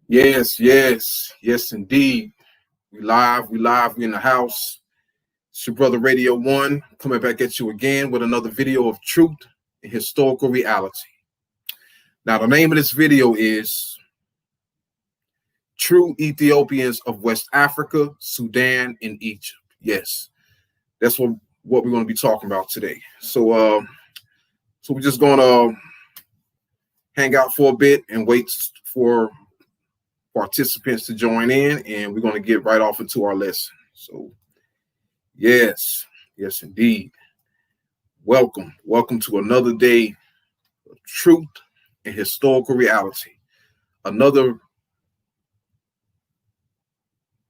Yes, indeed. We in the house. It's your brother Radio One coming back at you again with another video of truth and historical reality. Now, the name of this video is True Ethiopians of West Africa, Sudan, and Egypt. Yes, that's what we're going to be talking about today. So we're just going to hang out for a bit and wait for participants to join in, and we're going to get right off into our lesson. So yes, indeed. Welcome to another day of truth and historical reality. Another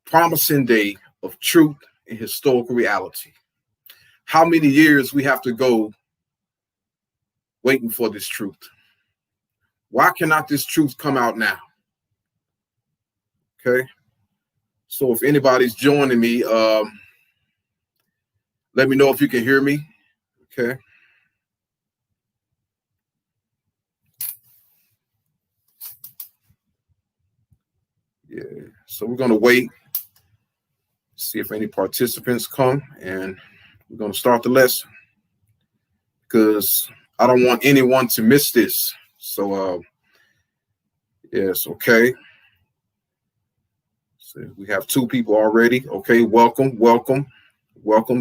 promising day of truth and historical reality. How many years we have to go waiting for this truth? Why cannot this truth come out now? Okay, so if anybody's joining me, let me know if you can hear me. Okay. Yeah, so we're going to wait, see if any participants come, and we're going to start the lesson because I don't want anyone to miss this. So, yes, okay. So we have two people already. Okay, welcome.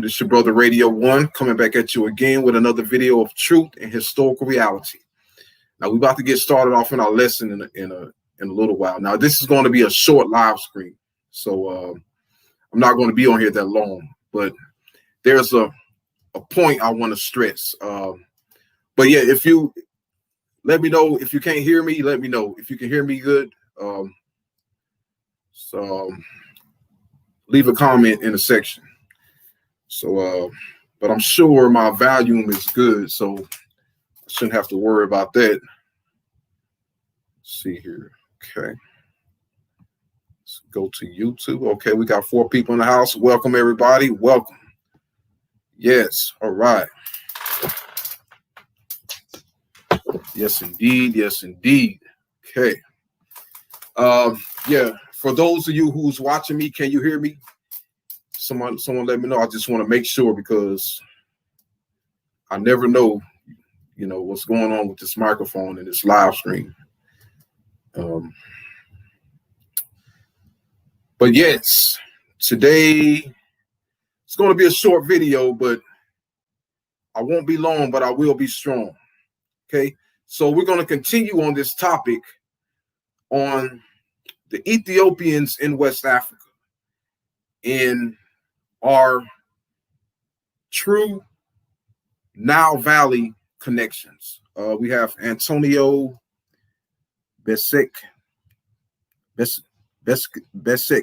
This is your brother Radio One coming back at you again with another video of truth and historical reality. Now we're about to get started off in our lesson in a little while. Now this is going to be a short live stream, so I'm not going to be on here that long. But there's a point I want to stress. But yeah, if you let me know if you can't hear me, let me know if you can hear me good. So leave a comment in the section. So, but I'm sure my volume is good, so I shouldn't have to worry about that. Let's see here. Okay. Let's go to YouTube. Okay, we got 4 people in the house. Welcome, everybody. Welcome. Yes. All right. Yes, indeed. Okay. Yeah. For those of you who's watching me, can you hear me? Someone let me know. I just want to make sure because I never know, what's going on with this microphone and this live stream. But yes, today it's going to be a short video, but I won't be long, but I will be strong. Okay, so we're going to continue on this topic on the Ethiopians in West Africa in our true Nile Valley connections. We have Antonio Besek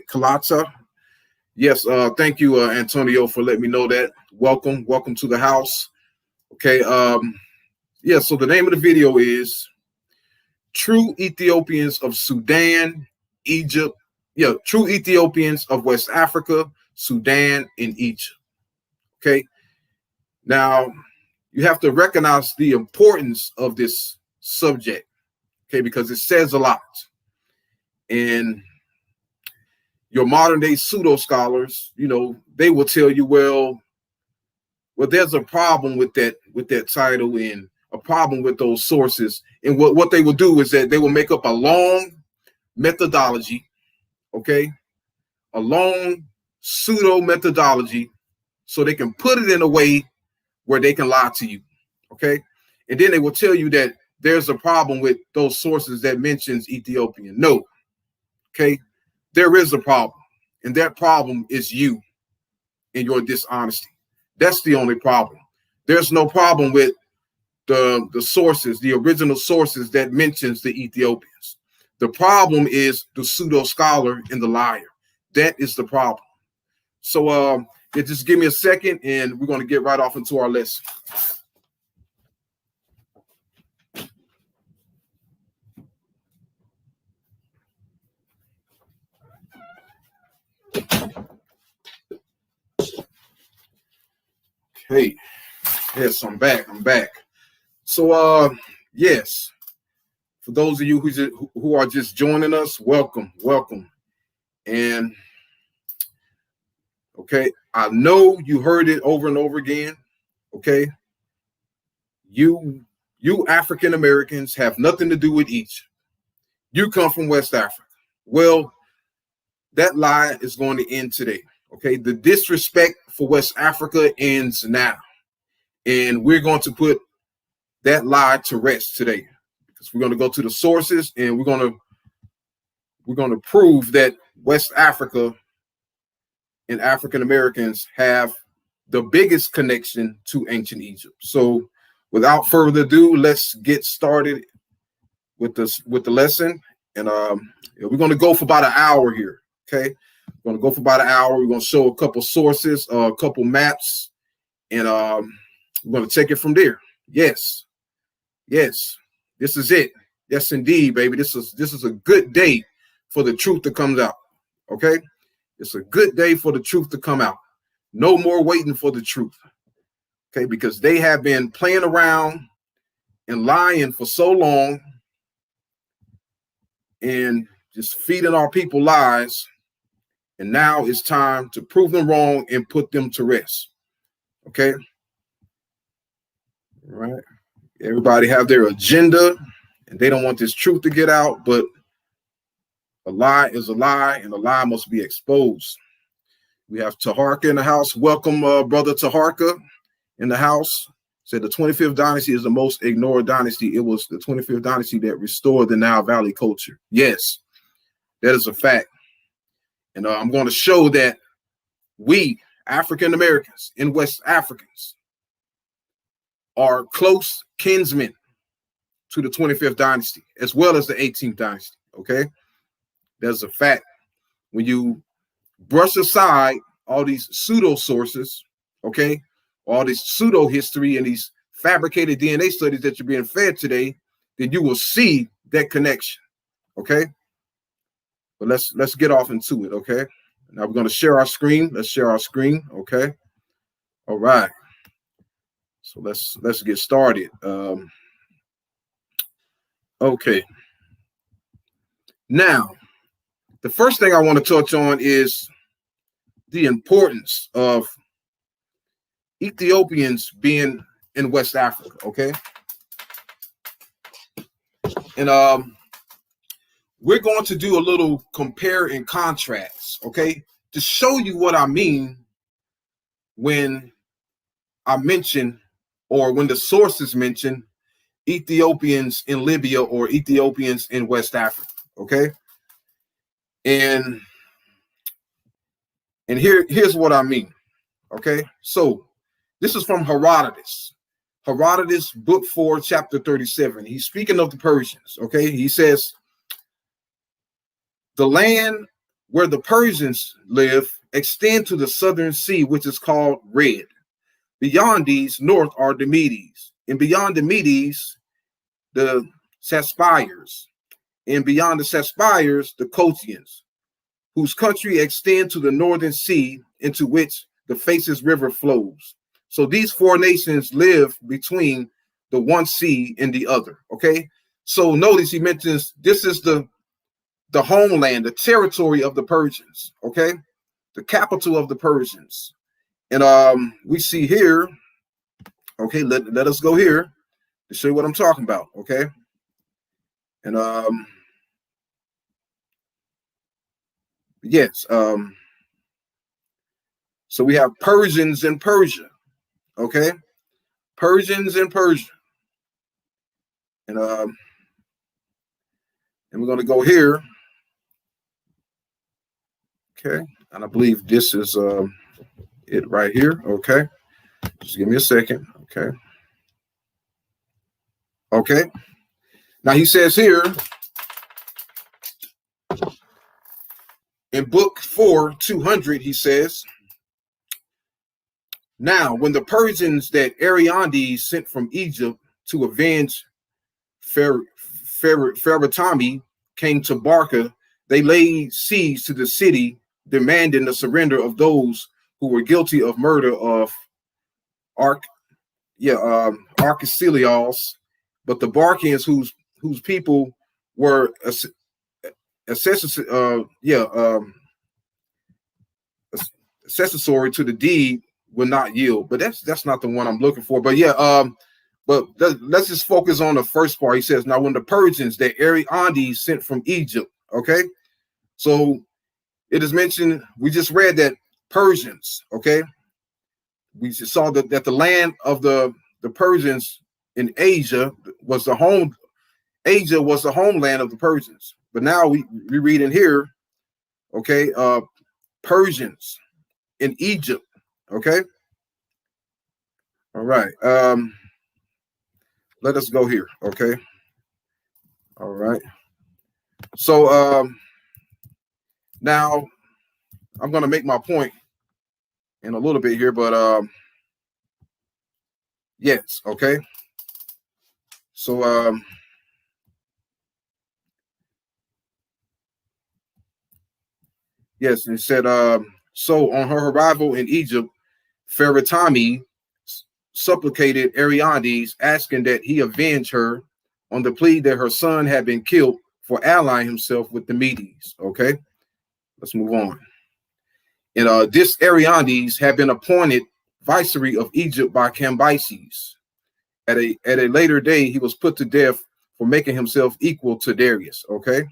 Kalata. Yes, thank you, Antonio, for letting me know that. Welcome to the house. Okay, yeah, so the name of the video is True Ethiopians of Sudan, Egypt. Yeah, True Ethiopians of West Africa, Sudan, and Egypt. Okay, now you have to recognize the importance of this subject, okay, because it says a lot. And your modern day pseudo scholars, they will tell you, well, there's a problem with that title and a problem with those sources. And what they will do is that they will make up a long methodology, okay, a long pseudo methodology, so they can put it in a way where they can lie to you, okay? And then they will tell you that there's a problem with those sources that mentions Ethiopian. No, okay? There is a problem, and that problem is you and your dishonesty. That's the only problem. There's no problem with the sources, the original sources that mentions the Ethiopians. The problem is the pseudo scholar and the liar. That is the problem. So yeah, just give me a second and we're going to get right off into our lesson. Okay. Yes, I'm back. So yes, for For those of you who are just joining us, welcome. And okay, I know you heard it over and over again. Okay, you African Americans have nothing to do with Egypt. You come from West Africa. Well, that lie is going to end today. Okay, the disrespect for West Africa ends now, and we're going to put that lie to rest today, because we're going to go to the sources, and we're going to prove that West Africa and African Americans have the biggest connection to ancient Egypt. So without further ado, let's get started with the lesson. And we're going to go for about an hour here. Okay, we're going to go for about an hour. We're going to show a couple sources, a couple maps, and we're going to take it from there. Yes, this is it. Yes, indeed, baby. This is a good day for the truth to come out. Okay, it's a good day for the truth to come out. No more waiting for the truth. Okay, because they have been playing around and lying for so long and just feeding our people lies. And now it's time to prove them wrong and put them to rest. Okay. All right. Everybody have their agenda, and they don't want this truth to get out, but a lie is a lie, and a lie must be exposed. We have Taharka in the house. Welcome, brother Taharka in the house. Said the 25th dynasty is the most ignored dynasty. It was the 25th dynasty that restored the Nile Valley culture. Yes, that is a fact. And I'm going to show that we, African Americans and West Africans, are close kinsmen to the 25th dynasty, as well as the 18th dynasty. Okay, that's a fact. When you brush aside all these pseudo sources, okay, all this pseudo history and these fabricated DNA studies that you're being fed today, then you will see that connection. Okay, but let's get off into it. Okay, now we're going to share our screen. Let's share our screen. Okay, all right. So let's get started. Okay. Now, the first thing I want to touch on is the importance of Ethiopians being in West Africa. Okay. And we're going to do a little compare and contrast. Okay, to show you what I mean when I mention, or when the sources mention, Ethiopians in Libya or Ethiopians in West Africa. Okay, and here's what I mean. Okay, so this is from Herodotus. Herodotus, book 4, chapter 37. He's speaking of the Persians. Okay, he says, the land where the Persians live extend to the southern sea, which is called Red. Beyond these, north are the Medes, and beyond the Medes, the Saspires, and beyond the Saspires, the Cothians, whose country extend to the northern sea, into which the Phasis River flows. So these four nations live between the one sea and the other. Okay, so notice he mentions this is the homeland, the territory of the Persians. Okay, the capital of the Persians. And we see here, okay, let us go here to show you what I'm talking about. Okay, and yes, so we have Persians in Persia. Okay, Persians in Persia, and we're going to go here. Okay, and I believe this is it right here. Okay, just give me a second. Okay, okay. Now he says here in book 4, 200, he says, now when the Persians that Ariandes sent from Egypt to avenge Pheretami came to Barca, they laid siege to the city, demanding the surrender of those who were guilty of murder of Archicelios. But the Barcians, whose people were accessory to the deed will not yield. But that's not the one I'm looking for. But yeah, but let's just focus on the first part. He says, now when the Persians, the Ariandes sent from Egypt, okay? So it is mentioned, we just read that Persians, okay? We just saw that the land of the Persians in Asia was the homeland of the Persians. But now we read in here, okay, Persians in Egypt, okay? All right. Let us go here, okay? All right. So now I'm going to make my point in a little bit here, but yes, okay. So yes, it said so on her arrival in Egypt, Pheretami supplicated Ariandes, asking that he avenge her on the plea that her son had been killed for allying himself with the Medes. Okay, let's move on. And this Ariandes had been appointed viceroy of Egypt by Cambyses. At a later day, he was put to death for making himself equal to Darius. Okay,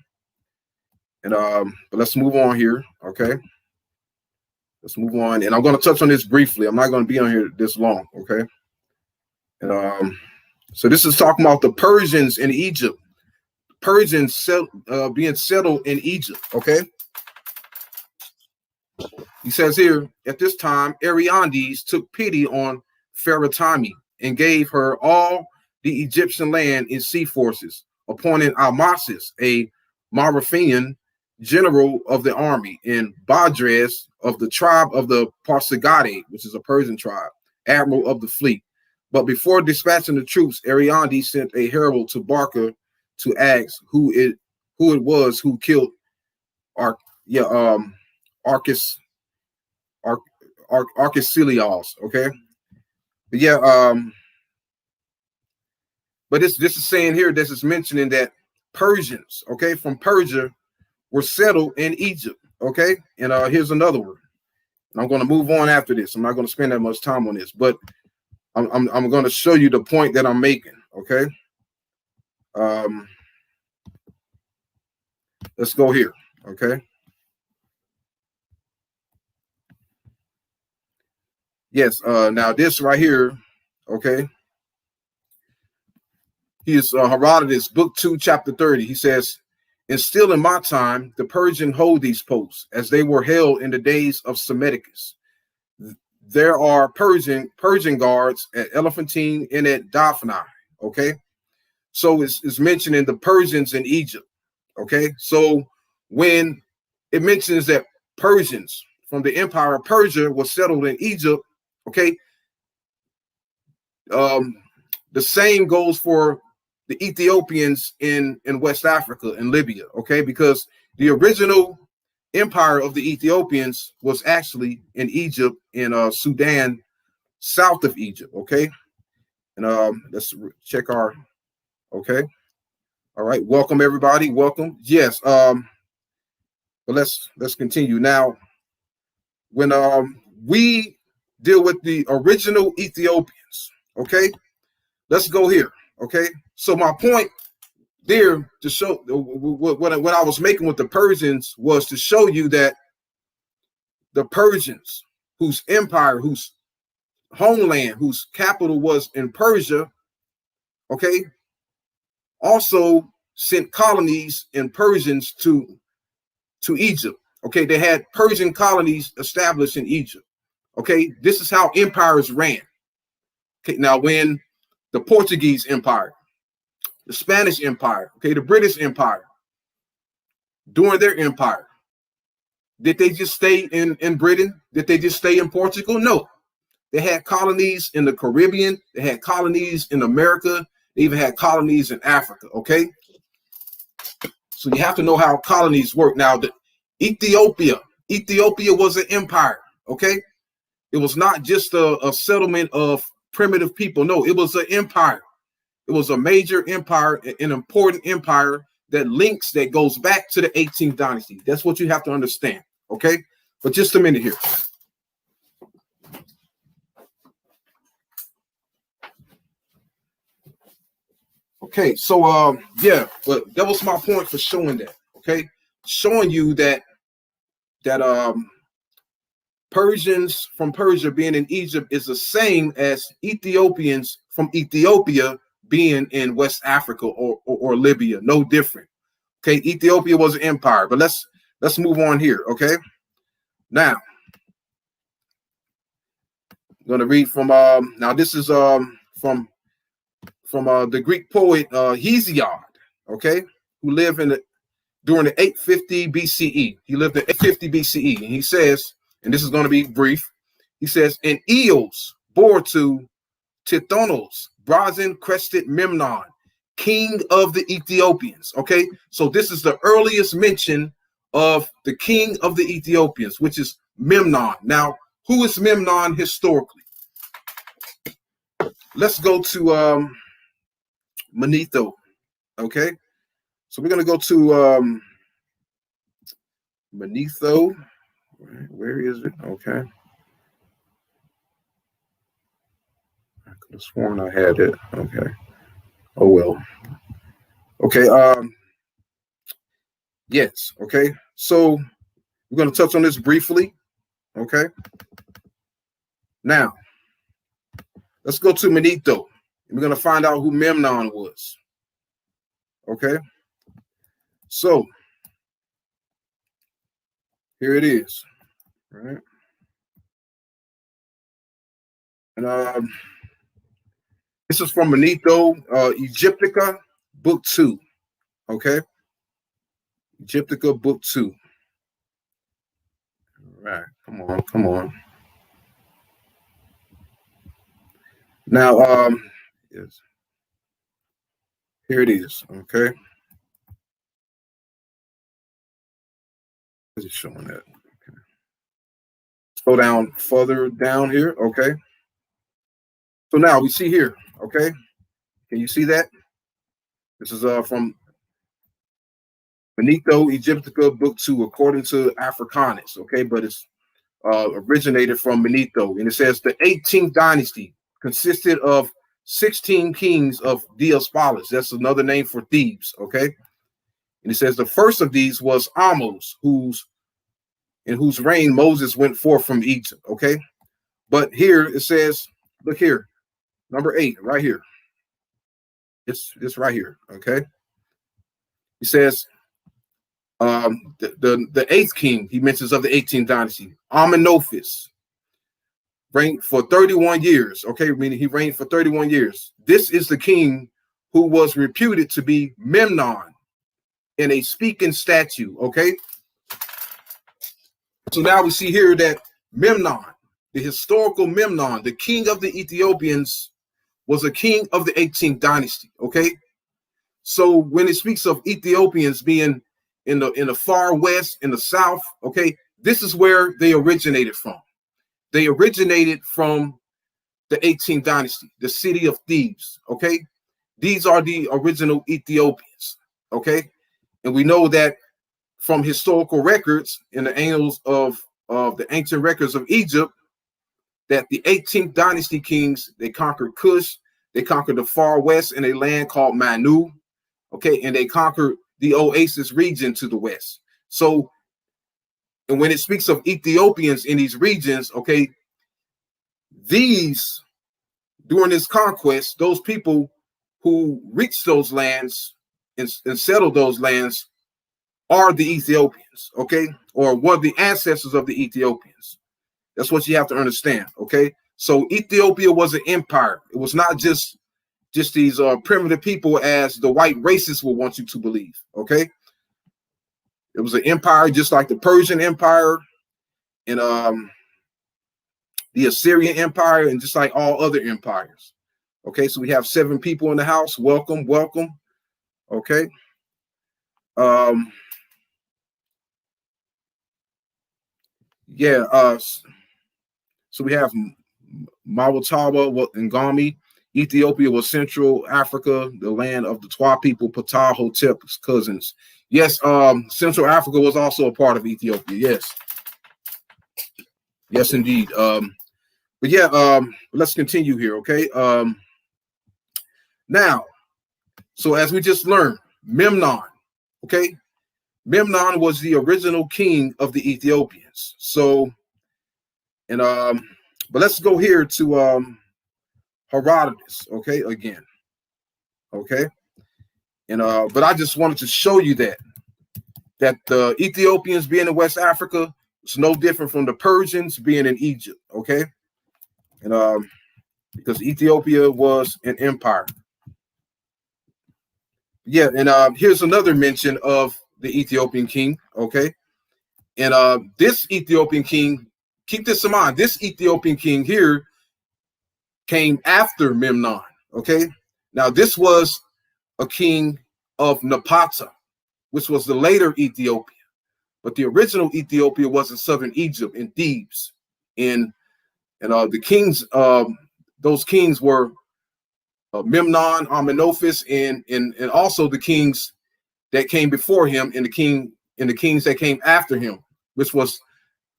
and but let's move on here. Okay, let's move on, and I'm going to touch on this briefly. I'm not going to be on here this long. Okay, and so this is talking about the Persians in Egypt. Persians being settled in Egypt. Okay. He says here, at this time, Ariandes took pity on Pheretami and gave her all the Egyptian land and sea forces, appointing Amasis, a Mauritian general of the army, and Badres of the tribe of the Parsegade, which is a Persian tribe, admiral of the fleet. But before dispatching the troops, Ariandes sent a herald to Barca to ask who it was who killed Archicilios, okay? But yeah, but this is saying here, this is mentioning that Persians, okay, from Persia were settled in Egypt, okay? And here's another one. And I'm going to move on after this. I'm not going to spend that much time on this, but I'm going to show you the point that I'm making, okay? Let's go here, okay? Yes, now this right here, okay? He is Herodotus, book 2, chapter 30. He says, and still in my time, the Persian hold these posts as they were held in the days of Psammetichus. There are Persian guards at Elephantine and at Daphne, okay? So it's mentioning the Persians in Egypt, okay? So when it mentions that Persians from the empire of Persia was settled in Egypt, okay, the same goes for the Ethiopians in West Africa and Libya, okay, because the original empire of the Ethiopians was actually in Egypt, in Sudan, south of Egypt, okay. And let's check our, okay, all right, welcome everybody, welcome. Yes, but let's continue now. When we deal with the original Ethiopians, okay, let's go here, okay. So my point there to show what I was making with the Persians was to show you that the Persians, whose empire, whose homeland, whose capital was in Persia, okay, also sent colonies and Persians to Egypt. Okay, they had Persian colonies established in Egypt. Okay, this is how empires ran. Okay, now when the Portuguese Empire, the Spanish Empire, okay, the British Empire, during their empire, did they just stay in Britain? Did they just stay in Portugal? No. They had colonies in the Caribbean. They had colonies in America. They even had colonies in Africa, okay? So you have to know how colonies work. Now, Ethiopia was an empire, okay? It was not just a settlement of primitive people. No, it was an empire. It was a major empire, an important empire that links that goes back to the 18th dynasty. That's what you have to understand. Okay, but just a minute here. Okay, so yeah, but that was my point for showing that. Okay, showing you that Persians from Persia being in Egypt is the same as Ethiopians from Ethiopia being in West Africa or Libya. No different. Okay, Ethiopia was an empire, but let's move on here. Okay, now I'm going to read from now this is from the Greek poet Hesiod. Okay, who lived during the 850 BCE. He lived in 850 BCE, and he says, and this is going to be brief. He says, "And Eos bore to Tithonus, brazen-crested Memnon, king of the Ethiopians." Okay, so this is the earliest mention of the king of the Ethiopians, which is Memnon. Now, who is Memnon historically? Let's go to Manetho. Okay, so we're going to go to Manetho. Where is it? Okay. I could have sworn I had it. Okay. Oh, well. Okay. Yes. Okay. So we're going to touch on this briefly. Okay. Now, let's go to Manetho. We're going to find out who Memnon was. Okay. So here it is. Right. And this is from Manetho, Egyptica, Book 2. Okay. Egyptica, Book 2. All right. Come on. Now, yes. Here it is. Okay. Is it showing that? Okay. Go down further down here. Okay. So now we see here. Okay. Can you see that? This is from Manetho, Egyptica, Book 2, according to Africanus. Okay, but it's originated from Manetho, and it says the 18th dynasty consisted of 16 kings of Diospolis. That's another name for Thebes. Okay, and it says the first of these was Amos, in whose reign Moses went forth from Egypt. Okay, but here it says, look here, number 8, right here. It's right here. Okay, he says the 8th king he mentions of the 18th dynasty, Amenophis, reigned for 31 years. Okay, meaning he reigned for 31 years. This is the king who was reputed to be Memnon in a speaking statue. Okay, so now we see here that Memnon, the historical Memnon, the king of the Ethiopians, was a king of the 18th dynasty. Okay, so when it speaks of Ethiopians being in the far west, in the south, okay, this is where they originated from. They originated from the 18th dynasty, the city of Thebes. Okay, these are the original Ethiopians. Okay, and we know that from historical records in the annals of the ancient records of Egypt, that the 18th dynasty kings, they conquered Kush, they conquered the far west in a land called Manu. Okay, and they conquered the Oasis region to the west. So, and when it speaks of Ethiopians in these regions, okay, these, during this conquest, those people who reached those lands and settled those lands are the Ethiopians, okay, or were the ancestors of the Ethiopians. That's what you have to understand, okay? So Ethiopia was an empire. It was not just these primitive people as the white racists will want you to believe, okay? It was an empire just like the Persian Empire and the Assyrian Empire, and just like all other empires. Okay, so we have 7 people in the house. Welcome, welcome. Okay. Yeah, so we have Mawataba Ngami. Ethiopia was Central Africa, the land of the Twa people, Ptah Hotep's cousins. Yes, Central Africa was also a part of Ethiopia. Yes. Yes, indeed. But yeah, let's continue here, okay? Now, so as we just learned, Memnon, okay? Memnon was the original king of the Ethiopians. So, and but let's go here to Herodotus, okay, again. Okay. And but I just wanted to show you that the Ethiopians being in West Africa is no different from the Persians being in Egypt, okay? And because Ethiopia was an empire. Yeah, and here's another mention of the Ethiopian king, okay? And this Ethiopian king, keep this in mind, this Ethiopian king here came after Memnon, okay? Now, this was a king of Napata, which was the later Ethiopia. But the original Ethiopia was in southern Egypt, in Thebes. And the kings, those kings were Memnon, Amenophis, and also the kings that came before him, and the kings that came after him, which was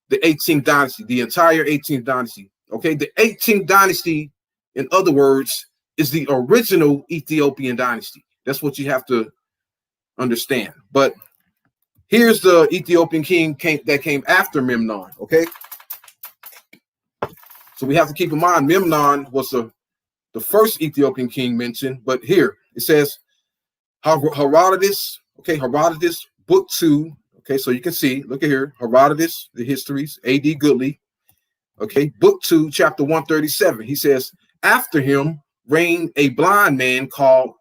the 18th dynasty, the entire 18th dynasty. Okay, the 18th dynasty, in other words, is the original Ethiopian dynasty. That's what you have to understand. But here's the Ethiopian king that came after Memnon. Okay, so we have to keep in mind Memnon was the first Ethiopian king mentioned. But here it says Herodotus. Okay, Herodotus, book 2. Okay, so you can see, look at here, Herodotus, the histories, A.D. Goodley. Okay, book 2, chapter 137. He says, after him reigned a blind man called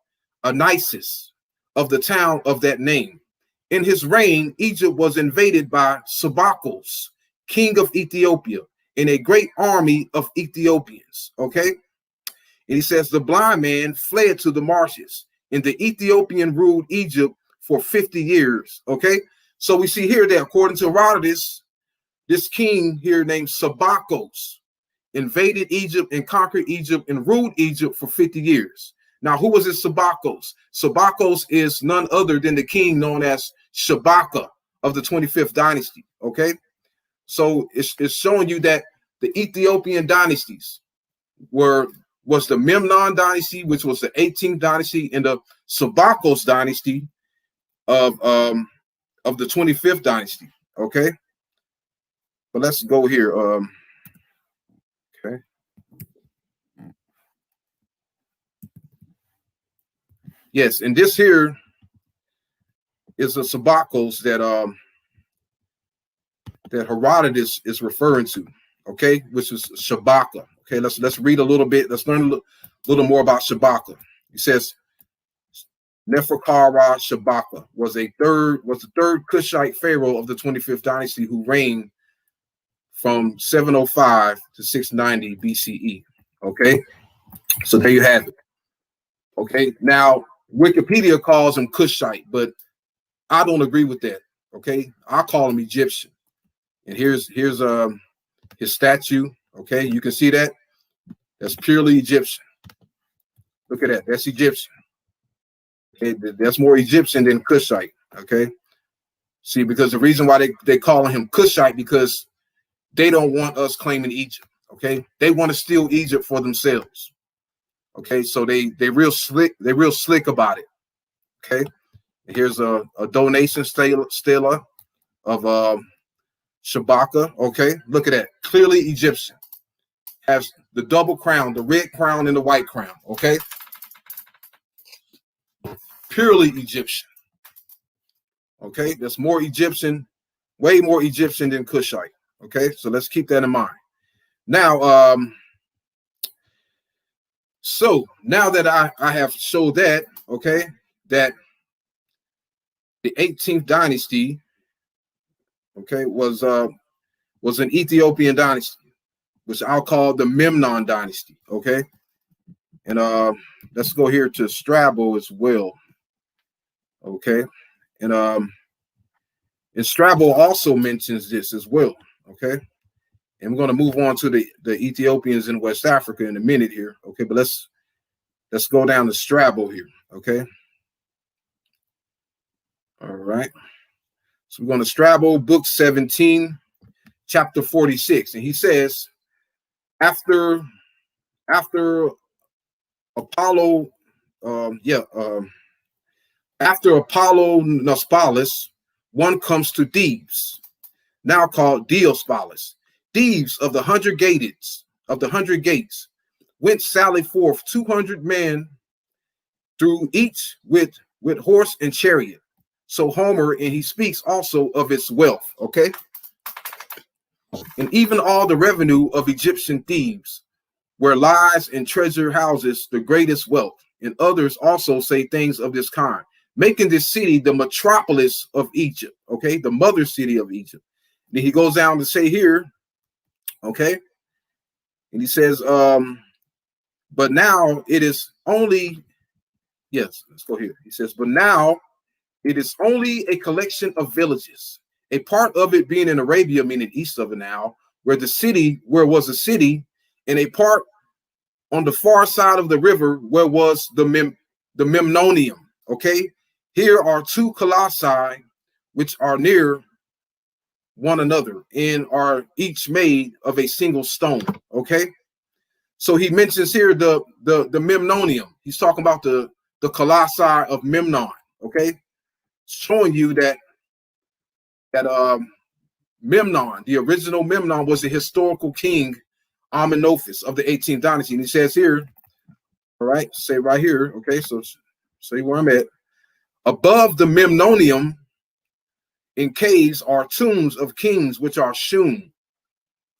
Anisis of the town of that name. In his reign, Egypt was invaded by Sabakos, king of Ethiopia, and a great army of Ethiopians. Okay, and he says the blind man fled to the marshes, and the Ethiopian ruled Egypt for 50 years. Okay, so we see here that according to Herodotus, this king here named Sabakos invaded Egypt and conquered Egypt and ruled Egypt for 50 years. Now, who was this Sabakos? Sabakos is none other than the king known as Shabaka of the 25th dynasty. Okay, so it's showing you that the Ethiopian dynasties was the Memnon dynasty, which was the 18th dynasty, and the Sabakos dynasty of the 25th dynasty. Okay, but let's go here. Okay. Yes, and this here is the Sabakos that Herodotus is referring to. Okay, which is Shabaka. Okay, let's read a little bit. Let's learn a little more about Shabaka. He says Neferkara Shabaka was the third Kushite pharaoh of the 25th dynasty who reigned from 705 to 690 BCE. Okay, so there you have it. Okay, now Wikipedia calls him Kushite, but I don't agree with that. Okay, I call him Egyptian. And here's his statue. Okay, you can see that. That's purely Egyptian. Look at that. That's Egyptian. Okay, that's more Egyptian than Kushite. Okay, see, because the reason why they call him Kushite, because they don't want us claiming Egypt. Okay, they want to steal Egypt for themselves. Okay, so they real slick. They're real slick about it. Okay, and here's a donation stela of Shabaka. Okay, look at that. Clearly Egyptian. Has the double crown, the red crown and the white crown. Okay, purely Egyptian. Okay, that's more Egyptian, way more Egyptian than Kushite. Okay, so let's keep that in mind. Now, so now that I have showed that, okay, that the 18th dynasty, okay, was an Ethiopian dynasty, which I'll call the Memnon dynasty. Okay, and let's go here to Strabo as well. Okay, and Strabo also mentions this as well. Okay, and we're going to move on to the Ethiopians in West Africa in a minute here. Okay, but let's Let's go down to Strabo here. Okay. All right. So we're going to Strabo, book 17, chapter 46. And he says, after Apollo, after Apollo Nospalus, one comes to Thebes, now called Diospalus. Thebes of the 100 gates, went sally forth 200 men through each with horse and chariot. So Homer, and he speaks also of its wealth, okay? And even all the revenue of Egyptian Thebes, where lies in treasure houses the greatest wealth. And others also say things of this kind, making this city the metropolis of Egypt, okay? The mother city of Egypt. Then he goes down to say here, okay? And he says, but now it is only, yes, let's go here. He says, but now it is only a collection of villages, a part of it being in Arabia, meaning east of it now, where was a city, and a part on the far side of the river where was the Memnonium, okay? Here are two colossi which are near one another and are each made of a single stone, okay? So he mentions here the Memnonium. He's talking about the colossi of Memnon, okay? Showing you that Memnon, the original Memnon, was a historical king, Amenophis of the 18th dynasty. And he says here, all right, say right here, okay, so say where I'm at. Above the Memnonium in caves are tombs of kings which are shewn,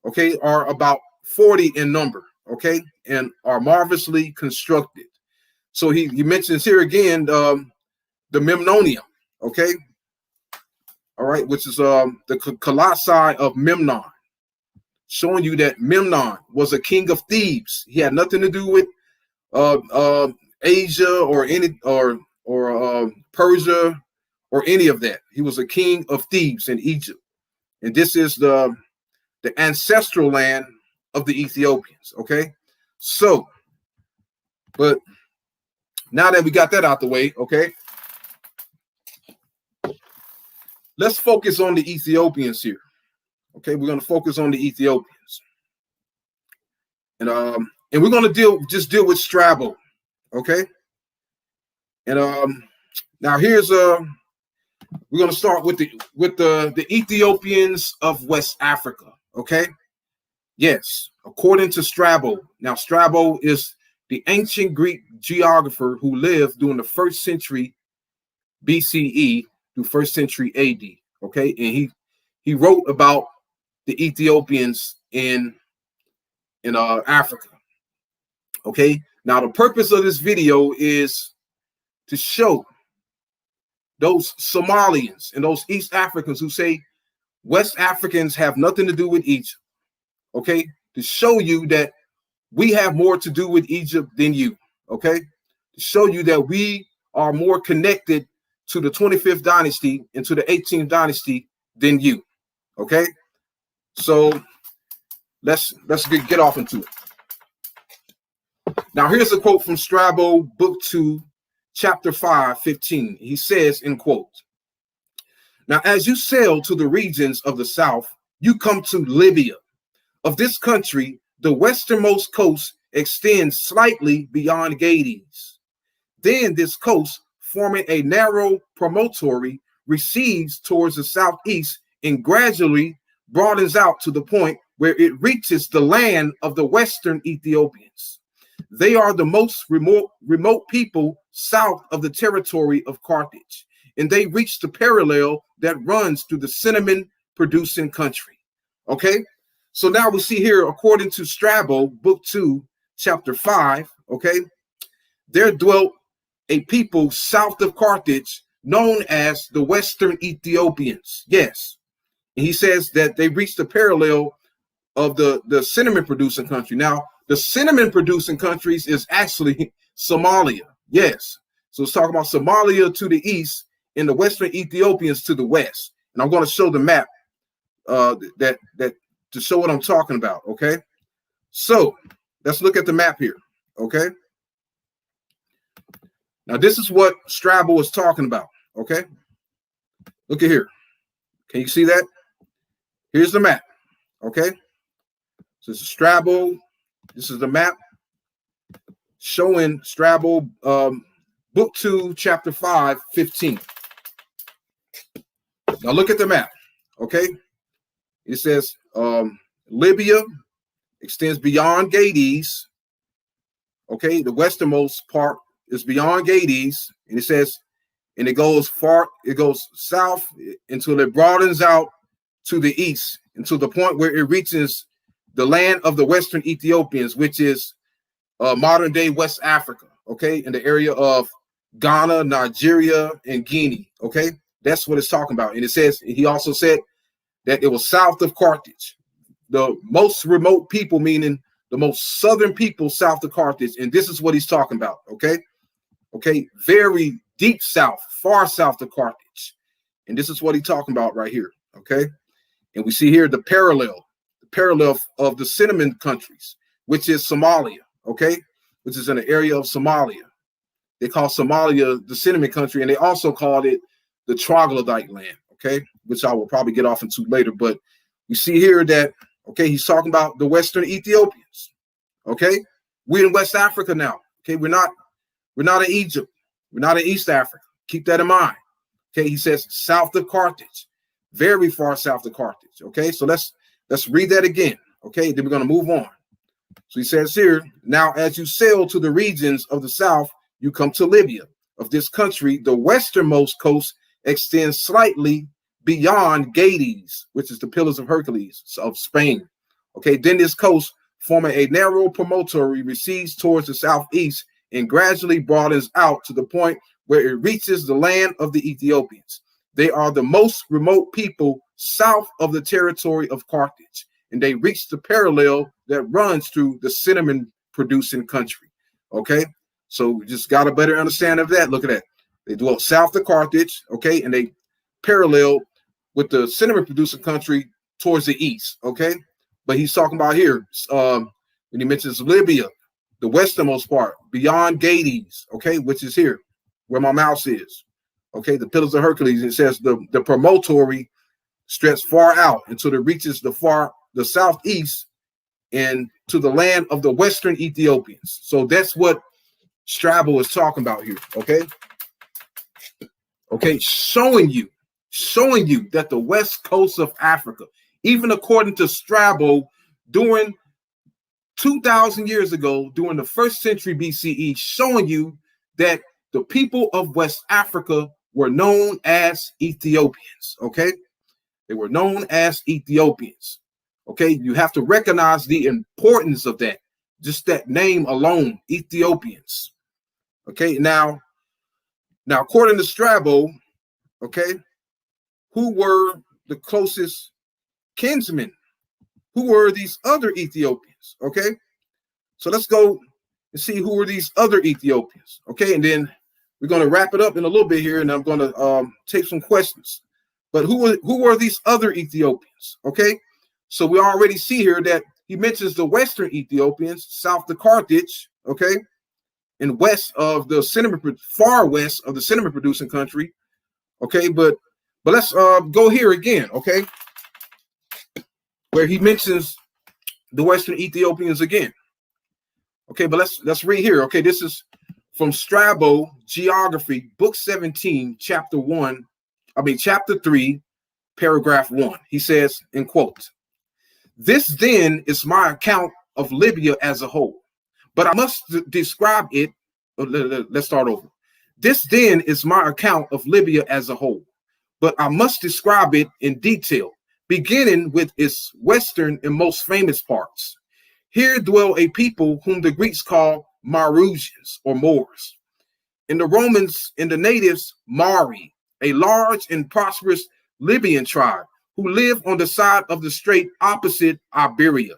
okay, are about 40 in number, okay, and are marvelously constructed. So he mentions here again the Memnonium, okay, all right, which is the colossi of Memnon, showing you that Memnon was a king of Thebes. He had nothing to do with Asia or Persia or any of that. He was a king of Thebes in Egypt, and this is the ancestral land of the Ethiopians. Okay, so, but now that we got that out the way, okay, let's focus on the Ethiopians here. Okay, we're going to focus on the Ethiopians, and we're going to deal with Strabo. Okay, and now here's we're going to start with the Ethiopians of West Africa. Okay, yes, according to Strabo. Now Strabo is the ancient Greek geographer who lived during the 1st century BCE through 1st century AD. Okay, and he wrote about the Ethiopians in Africa. Okay, now the purpose of this video is to show those Somalians and those East Africans who say West Africans have nothing to do with Egypt. Okay, to show you that we have more to do with Egypt than you. Okay, to show you that we are more connected to the 25th dynasty and to the 18th dynasty than you. Okay, so let's get off into it. Now here's a quote from Strabo, book 2, chapter 5, 15. He says, in quote, "Now as you sail to the regions of the south, you come to Libya. Of this country, the westernmost coast extends slightly beyond Gades. Then this coast, forming a narrow promontory, recedes towards the southeast and gradually broadens out to the point where it reaches the land of the Western Ethiopians. They are the most remote people south of the territory of Carthage, and they reach the parallel that runs through the cinnamon-producing country." Okay, so now we see here, according to Strabo, book 2, chapter 5, okay, there dwelt a people south of Carthage known as the Western Ethiopians. Yes, and he says that they reached the parallel of the cinnamon producing country. Now, the cinnamon producing countries is actually Somalia. Yes. So it's talking about Somalia to the east and the Western Ethiopians to the west. And I'm going to show the map that to show what I'm talking about. Okay. So let's look at the map here. Okay. Now, this is what Strabo is talking about, okay? Look at here. Can you see that? Here's the map, okay? So this is Strabo. This is the map showing Strabo, book 2, chapter 5, 15. Now look at the map, okay? It says Libya extends beyond Gades, okay? The westernmost part is beyond Gades, and it says, and it goes far, it goes south until it broadens out to the east, and to the point where it reaches the land of the Western Ethiopians, which is modern day West Africa, okay? In the area of Ghana, Nigeria, and Guinea, okay? That's what it's talking about. And it says, he also said that it was south of Carthage, the most remote people, meaning the most southern people south of Carthage. And this is what he's talking about, okay? Okay, very deep south, far south of Carthage. And this is what he's talking about right here, okay? And we see here the parallel of the cinnamon countries, which is Somalia, okay? Which is in the area of Somalia. They call Somalia the cinnamon country, and they also called it the troglodyte land, okay? Which I will probably get off into later. But we see here that, okay, he's talking about the Western Ethiopians, okay? We're in West Africa now, okay? We're not in Egypt. We're not in East Africa. Keep that in mind, okay? He says south of Carthage, very far south of Carthage, okay? So let's read that again, okay? Then we're going to move on. So he says here, now as you sail to the regions of the south, you come to Libya. Of this country, the westernmost coast extends slightly beyond Gades, which is the Pillars of Hercules of Spain. Okay, then this coast, forming a narrow promontory, recedes towards the southeast and gradually broadens out to the point where it reaches the land of the Ethiopians. They are the most remote people south of the territory of Carthage, and they reach the parallel that runs through the cinnamon producing country. Okay, so we just got a better understanding of that. Look at that. They dwell south of Carthage, okay, and they parallel with the cinnamon producing country towards the east, okay? But he's talking about here, when he mentions Libya, the westernmost part, beyond Gades, okay, which is here, where my mouse is, okay? The Pillars of Hercules, it says the promontory stretched far out until it reaches the southeast and to the land of the Western Ethiopians. So that's what Strabo is talking about here, okay? Okay, showing you that the west coast of Africa, even according to Strabo, during 2,000 years ago, during the 1st century BCE, showing you that the people of West Africa were known as Ethiopians, okay? They were known as Ethiopians, okay? You have to recognize the importance of that, just that name alone, Ethiopians. Okay, now according to Strabo, okay, who were the closest kinsmen? Who were these other Ethiopians? Okay, so let's go and see who were these other Ethiopians. Okay, and then we're going to wrap it up in a little bit here, and I'm going to take some questions. But who were these other Ethiopians? Okay, so we already see here that he mentions the Western Ethiopians, south of Carthage, okay, and west of the cinnamon, far west of the cinnamon producing country. Okay, but let's go here again, okay, where he mentions the Western Ethiopians again. Okay, but let's read here. Okay, this is from Strabo Geography, book 17, chapter 3, paragraph 1. He says, in quote, "This then is my account of Libya as a whole, but I must describe it." Let's start over. "This then is my account of Libya as a whole, but I must describe it in detail, beginning with its western and most famous parts. Here dwell a people whom the Greeks call Marusians or Moors, and the Romans and the natives Mari, a large and prosperous Libyan tribe who live on the side of the strait opposite Iberia.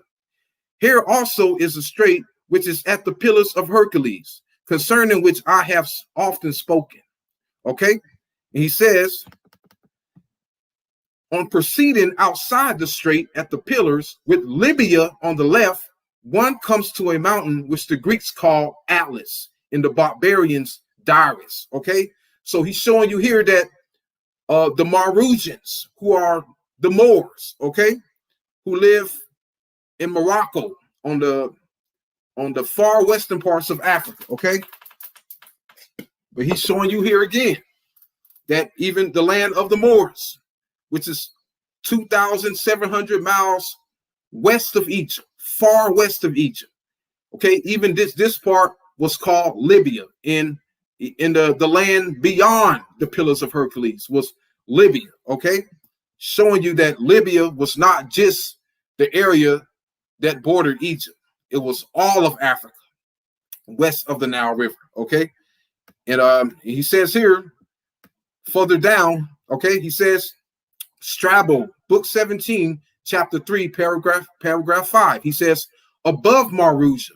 Here also is a strait which is at the Pillars of Hercules, concerning which I have often spoken." Okay, and he says, on proceeding outside the strait at the Pillars, with Libya on the left, one comes to a mountain which the Greeks call Atlas and the barbarians diarists. Okay, so he's showing you here that the Marusians, who are the Moors, okay, who live in Morocco on the far western parts of Africa, okay. But he's showing you here again that even the land of the Moors, which is 2,700 miles west of Egypt, far west of Egypt, okay, even this part was called Libya. In the land beyond the Pillars of Hercules was Libya, okay, showing you that Libya was not just the area that bordered Egypt. It was all of Africa, west of the Nile River, okay? And he says here, further down, okay, he says, Strabo, book 17, chapter 3, paragraph 5. He says, above Marusia,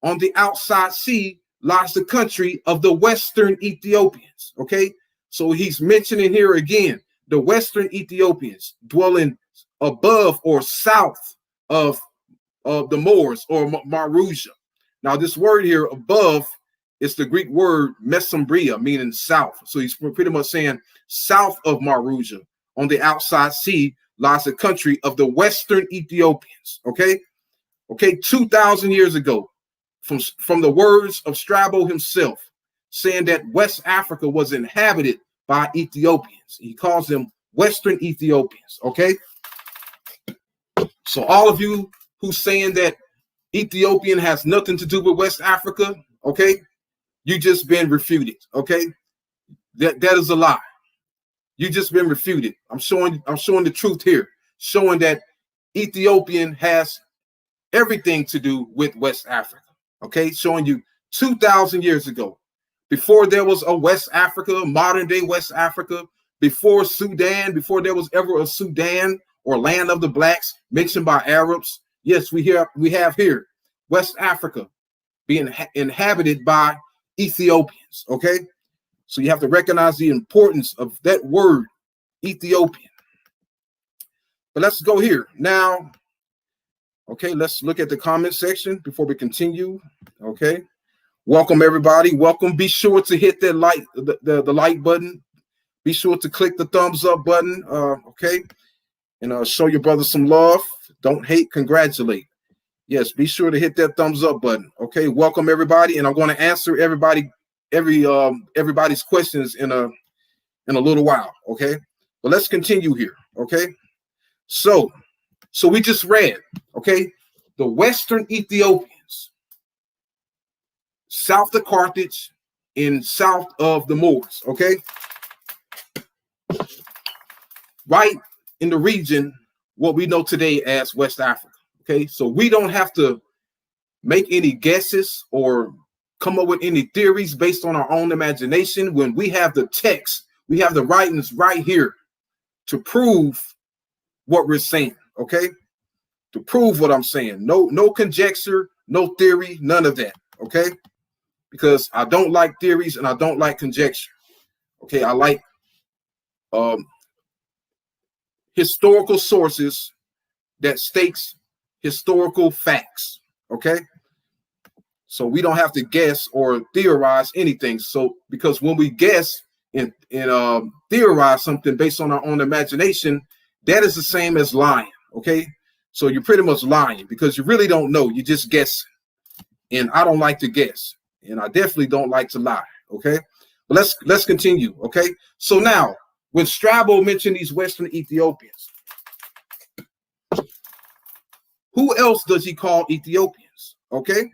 on the outside sea, lies the country of the Western Ethiopians, okay? So he's mentioning here again, the Western Ethiopians dwelling above or south of the Moors or Marusia. Now, this word here, above, is the Greek word mesombria, meaning south. So he's pretty much saying south of Marusia, on the outside sea, lies the country of the Western Ethiopians. Okay, 2,000 years ago, from the words of Strabo himself, saying that West Africa was inhabited by Ethiopians. He calls them Western Ethiopians. Okay, so all of you who's saying that Ethiopian has nothing to do with West Africa, okay, you just been refuted. Okay, that is a lie. You just been refuted. I'm showing the truth here, showing that Ethiopian has everything to do with West Africa. Okay, showing you 2,000 years ago, before there was a West Africa, modern day West Africa, before Sudan, before there was ever a Sudan or land of the blacks mentioned by Arabs. Yes, we have here West Africa being inhabited by Ethiopians. Okay, so you have to recognize the importance of that word, Ethiopian. But let's go here now. Okay, let's look at the comment section before we continue. Okay, welcome everybody. Welcome. Be sure to hit that like the like button. Be sure to click the thumbs up button. Okay, and show your brother some love. Don't hate, congratulate. Yes, be sure to hit that thumbs up button. Okay, welcome everybody, and I'm going to answer everybody's questions in a little while. Okay, but let's continue here. Okay, so we just read, okay, the Western Ethiopians, south of Carthage and south of the Moors. Okay, right in the region what we know today as West Africa. Okay, so we don't have to make any guesses or come up with any theories based on our own imagination when we have the text, we have the writings right here to prove what we're saying. Okay, to prove what I'm saying. No conjecture, no theory, none of that. Okay, because I don't like theories and I don't like conjecture. Okay, I like historical sources that states historical facts. Okay, so we don't have to guess or theorize anything. So because when we guess and theorize something based on our own imagination, that is the same as lying. Okay, so you're pretty much lying because you really don't know, you just guess. And I don't like to guess, and I definitely don't like to lie. Okay, but let's continue. Okay, so now when Strabo mentioned these Western Ethiopians, who else does he call Ethiopians? Okay,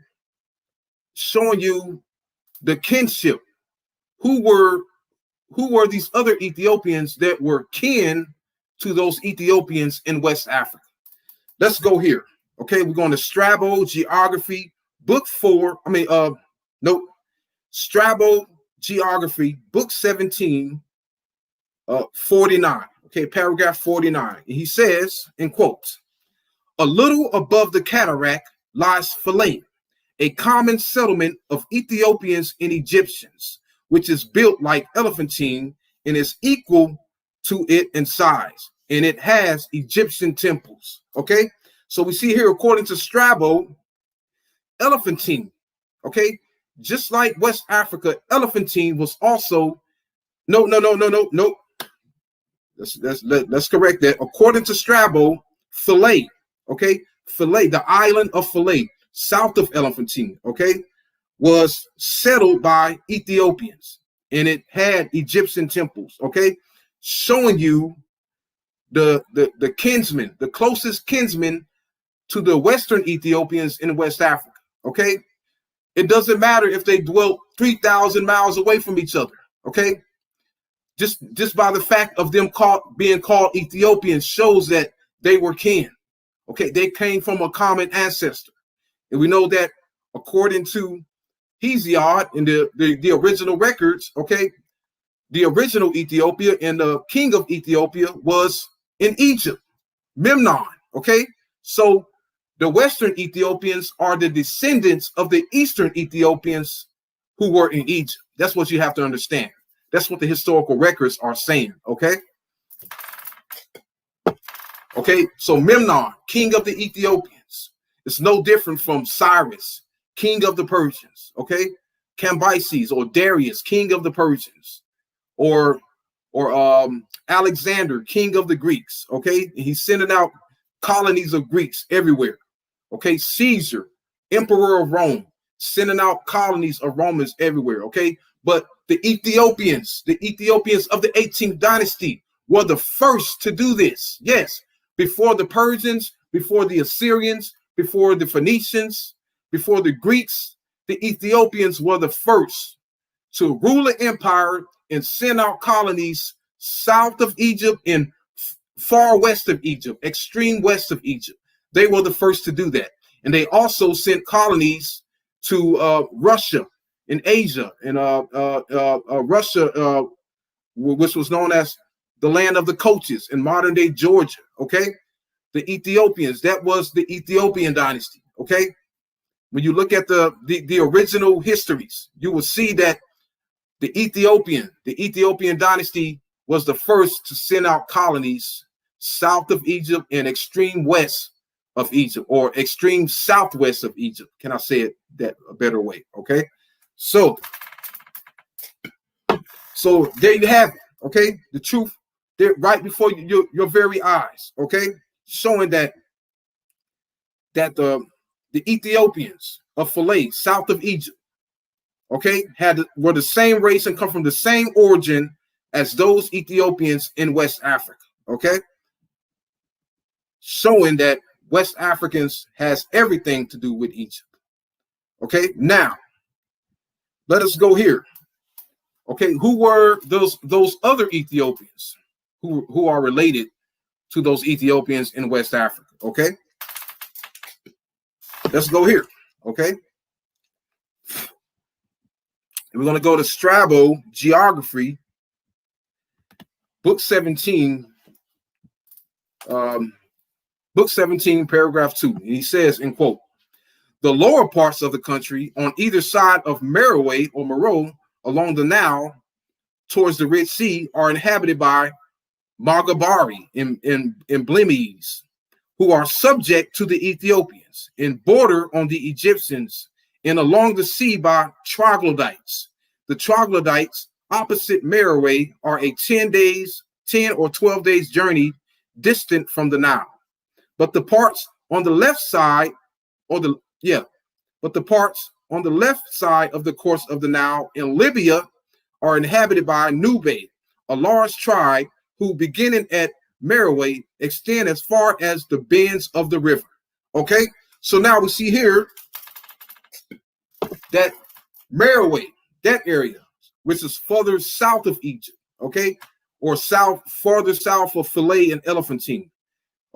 showing you the kinship. Who were these other Ethiopians that were kin to those Ethiopians in West Africa? Let's go here. Okay, we're going to Strabo Geography, book 4. Strabo Geography, book 17, 49. Okay, paragraph 49. And he says, in quotes, a little above the cataract lies Philae, a common settlement of Ethiopians and Egyptians, which is built like Elephantine and is equal to it in size, and it has Egyptian temples. Okay, so we see here, according to Strabo, Elephantine, okay, just like West Africa, Elephantine was also no. Let's correct that. According to Strabo, Philae, okay, Philae, the island of Philae, south of Elephantine, okay, was settled by Ethiopians, and it had Egyptian temples, okay, showing you the kinsmen, the closest kinsmen to the Western Ethiopians in West Africa, okay. It doesn't matter if they dwelt 3,000 miles away from each other, okay. Just by the fact of them being called Ethiopians shows that they were kin, okay. They came from a common ancestor, and we know that according to Hesiod in the original records, okay, the original Ethiopia and the king of Ethiopia was in Egypt, Memnon, okay. So the Western Ethiopians are the descendants of the Eastern Ethiopians who were in Egypt. That's what you have to understand. That's what the historical records are saying, okay? Okay, so Memnon, king of the Ethiopians, is no different from Cyrus, king of the Persians, okay? Cambyses or Darius, king of the Persians, or Alexander, king of the Greeks, okay? And he's sending out colonies of Greeks everywhere, okay? Caesar, emperor of Rome, sending out colonies of Romans everywhere, okay? But the Ethiopians of the 18th dynasty were the first to do this. Yes, before the Persians, before the Assyrians, before the Phoenicians, before the Greeks, the Ethiopians were the first to rule an empire and send out colonies south of Egypt and far west of Egypt, extreme west of Egypt. They were the first to do that. And they also sent colonies to Russia in Asia, and Russia, which was known as the land of the coaches in modern day Georgia, okay? The Ethiopians, that was the Ethiopian dynasty, okay? When you look at the original histories, you will see that the Ethiopian dynasty was the first to send out colonies south of Egypt and extreme west of Egypt, or extreme southwest of Egypt. Can I say it that a better way? Okay. So there you have it. Okay. The truth there right before your very eyes. Okay. Showing that the Ethiopians of Philae, south of Egypt, okay, were the same race and come from the same origin as those Ethiopians in West Africa, okay? Showing that West Africans has everything to do with Egypt, okay? Now, let us go here, okay? Who were those other Ethiopians who are related to those Ethiopians in West Africa, okay? Let's go here, okay? We're going to go to Strabo, Geography, Book 17, paragraph 2. And he says, in quote, the lower parts of the country on either side of Meroe or Meroe along the Nile towards the Red Sea are inhabited by Magabari and Blemies, who are subject to the Ethiopians, and border on the Egyptians, and along the sea by troglodytes. The troglodytes opposite Meroe are a 10 or 12 days journey distant from the Nile. But the parts on the left side, of the course of the Nile in Libya are inhabited by Nube, a large tribe who, beginning at Meroe, extend as far as the bends of the river. Okay, so now we see here that Meroe, that area, which is further south of Egypt, okay, or farther south of Philae and Elephantine,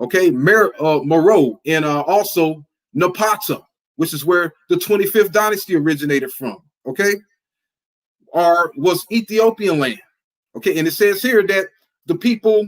okay, Meroe, and also Napata, which is where the 25th dynasty originated from, okay, was Ethiopian land, okay, and it says here that the people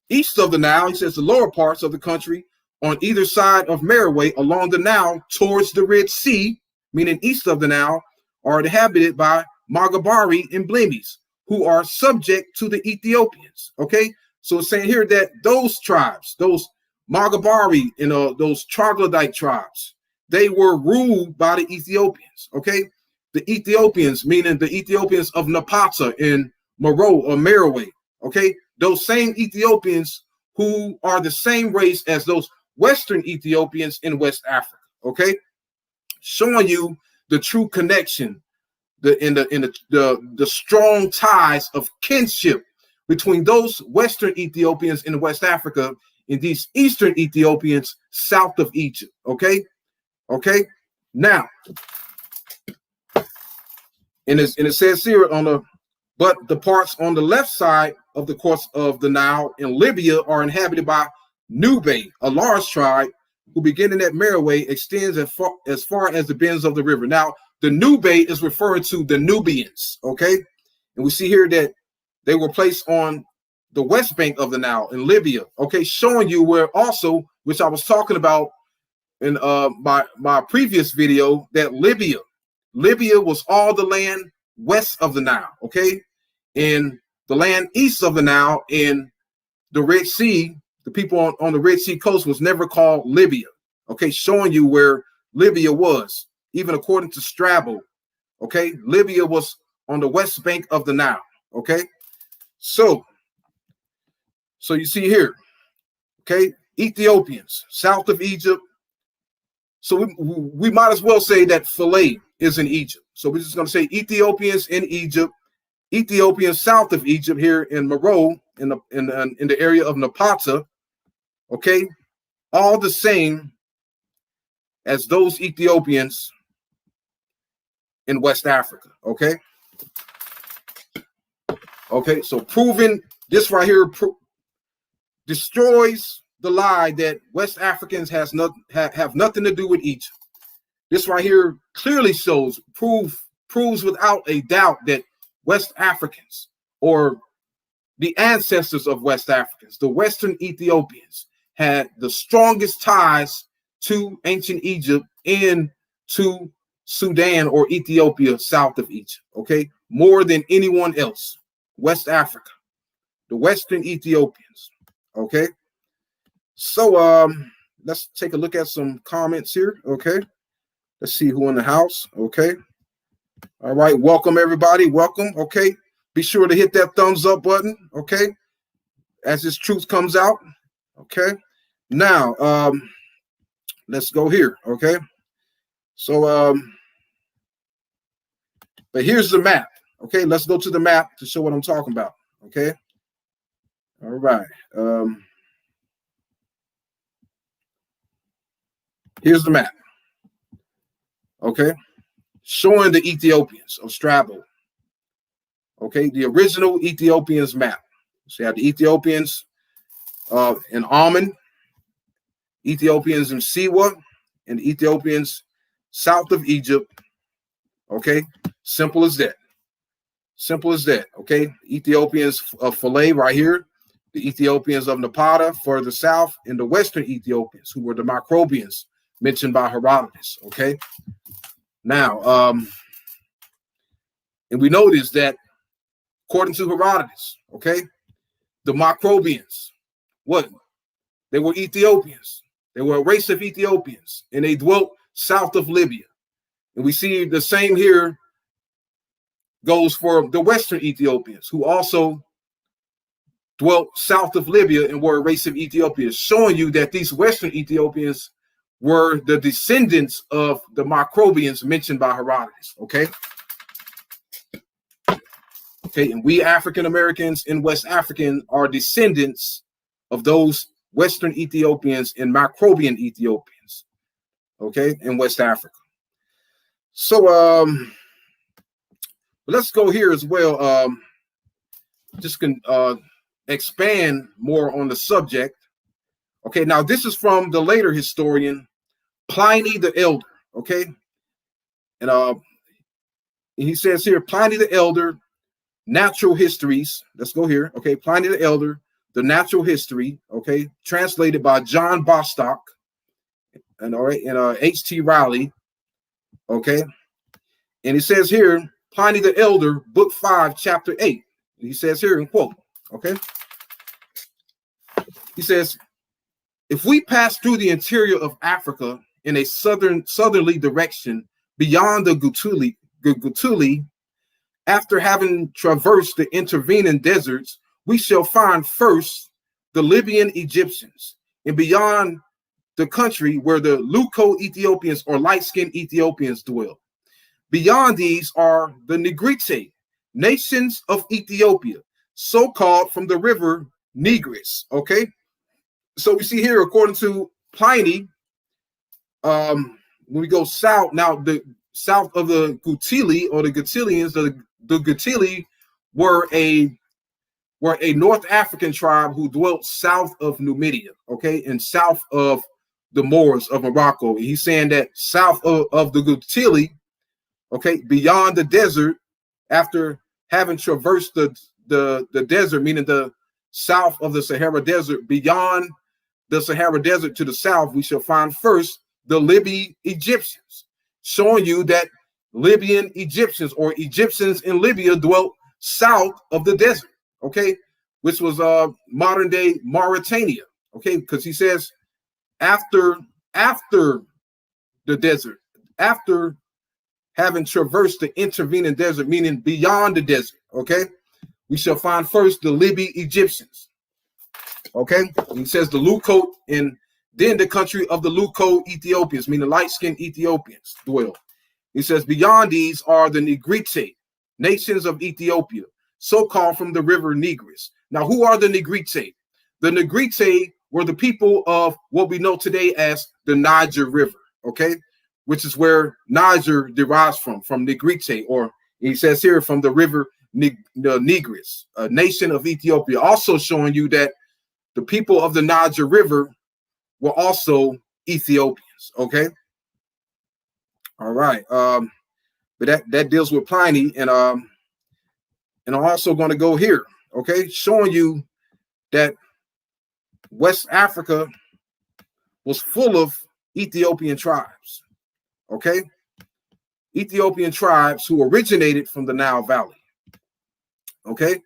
east of the Nile, he says the lower parts of the country on either side of Meroe along the Nile towards the Red Sea, meaning east of the Nile, are inhabited by Magabari and Blemies, who are subject to the Ethiopians. Okay, so it's saying here that those tribes, those Magabari and those troglodyte tribes, they were ruled by the Ethiopians. Okay, the Ethiopians, meaning the Ethiopians of Napata in Meroe or Meroe. Okay, those same Ethiopians who are the same race as those Western Ethiopians in West Africa. Okay, showing you the true connection, the strong ties of kinship between those Western Ethiopians in West Africa and these Eastern Ethiopians south of Egypt. Okay, okay. Now, and it says here but the parts on the left side of the course of the Nile in Libya are inhabited by Nubay, a large tribe who, beginning at Meroe, extends as far as the bends of the river. Now, the Nubay is referring to the Nubians, okay? And we see here that they were placed on the west bank of the Nile in Libya, okay? Showing you where also, which I was talking about in my previous video, that Libya was all the land west of the Nile, okay? And the land east of the Nile in the Red Sea, the people on the Red Sea coast was never called Libya, okay? Showing you where Libya was, even according to Strabo, okay? Libya was on the west bank of the Nile, okay? So you see here, okay? Ethiopians, south of Egypt. So we might as well say that Philae is in Egypt. So we're just going to say Ethiopians in Egypt, Ethiopians south of Egypt here in Meroe, in the area of Napata, okay? All the same as those Ethiopians in West Africa, okay? Okay, so proving this right here destroys the lie that West Africans have nothing to do with Egypt. This right here clearly shows, proves without a doubt that West Africans, or the ancestors of West Africans, the Western Ethiopians, had the strongest ties to ancient Egypt and to Sudan or Ethiopia south of Egypt, okay? More than anyone else. West Africa, the Western Ethiopians, okay? So let's take a look at some comments here, okay? Let's see who in the house, okay? All right, welcome everybody, welcome, okay? Be sure to hit that thumbs up button, okay? As this truth comes out, okay? Now, let's go here, okay? So, but here's the map, okay? Let's go to the map to show what I'm talking about, okay? All right. Here's the map, okay? Showing the Ethiopians of Strabo, okay? The original Ethiopians map. So you have the Ethiopians in Ammon, Ethiopians in Siwa, and the Ethiopians south of Egypt, okay? Simple as that. Simple as that, okay? Ethiopians of Philae right here, the Ethiopians of Napata further south, and the Western Ethiopians, who were the Microbians mentioned by Herodotus, okay? Now, and we notice that according to Herodotus, okay, the Microbians, what? They were Ethiopians. They were a race of Ethiopians, and they dwelt south of Libya. And we see the same here goes for the Western Ethiopians, who also dwelt south of Libya and were a race of Ethiopians, showing you that these Western Ethiopians were the descendants of the Microbians mentioned by Herodotus, okay? Okay, and we African Americans and West African are descendants of those Western Ethiopians and Microbian Ethiopians, okay, in West Africa. So let's go here as well. Just can expand more on the subject. Okay, now this is from the later historian Pliny the Elder, okay? And he says here, Pliny the Elder, Natural Histories. Let's go here, okay? Pliny the Elder, the Natural History, okay? Translated by John Bostock, and all right, and H.T. Riley, okay? And he says here, Pliny the Elder, Book 5, Chapter 8. He says here in quote, okay? He says, if we pass through the interior of Africa in a southerly direction beyond the Gutuli. After having traversed the intervening deserts, we shall find first the Libyan Egyptians, and beyond the country where the Leuco-Ethiopians or light-skinned Ethiopians dwell. Beyond these are the Negrite, nations of Ethiopia, so-called from the river Nigris, okay? So we see here, according to Pliny, when we go south, now the south of the Gutili or the Gutilians, the Gutili were a North African tribe who dwelt south of Numidia, okay, and south of the Moors of Morocco. And he's saying that south of the Gutili, okay, beyond the desert, after having traversed the desert, meaning the south of the Sahara Desert, beyond the Sahara Desert to the south, we shall find first the Libyan Egyptians, showing you that Libyan Egyptians or Egyptians in Libya dwelt south of the desert, okay, which was modern day Mauritania, okay, because he says after the desert, after having traversed the intervening desert, meaning beyond the desert, okay, we shall find first the Libyan Egyptians, okay. He says the Leuco, and then the country of the Leuco-Ethiopians, meaning light-skinned Ethiopians, dwell. He says beyond these are the Negrite, nations of Ethiopia, so-called from the river Nigris. Now, who are the Negrite? The Negrite were the people of what we know today as the Niger River, okay, which is where Niger derives from Negrite, or he says here from the river Nigris, a nation of Ethiopia, also showing you that the people of the Niger River were also Ethiopians, okay? All right, but that deals with Pliny, and I'm also going to go here, okay, showing you that West Africa was full of Ethiopian tribes, okay? Ethiopian tribes who originated from the Nile Valley, okay?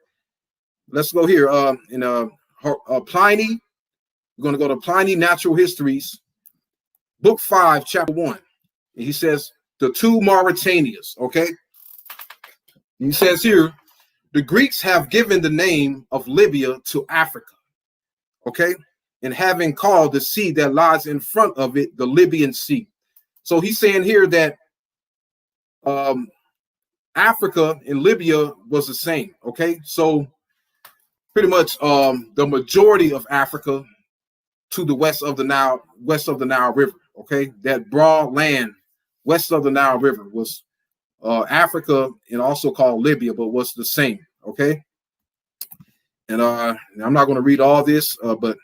Let's go here. Pliny, we're going to go to Pliny Natural Histories, book 5, chapter 1. And he says the two Mauritanias, okay? He says here, the Greeks have given the name of Libya to Africa, okay? And having called the sea that lies in front of it the Libyan Sea. So he's saying here that Africa and Libya was the same, okay? So pretty much the majority of Africa to the west of the Nile River, okay? That broad land west of the Nile River was Africa, and also called Libya, but was the same, okay? And I'm not going to read all this, but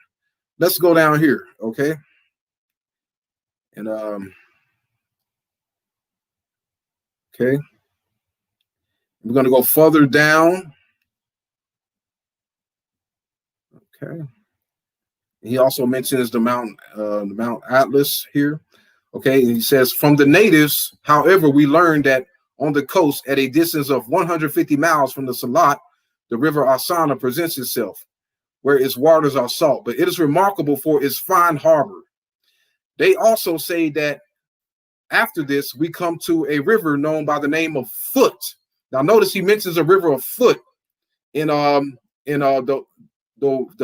let's go down here, okay? And okay, we're going to go further down. Okay. He also mentions the Mount Atlas here. Okay, and he says, from the natives, however, we learned that on the coast at a distance of 150 miles from the Salat, the river Asana presents itself, where its waters are salt, but it is remarkable for its fine harbor. They also say that after this, we come to a river known by the name of Foot. Now, notice he mentions a river of Foot in the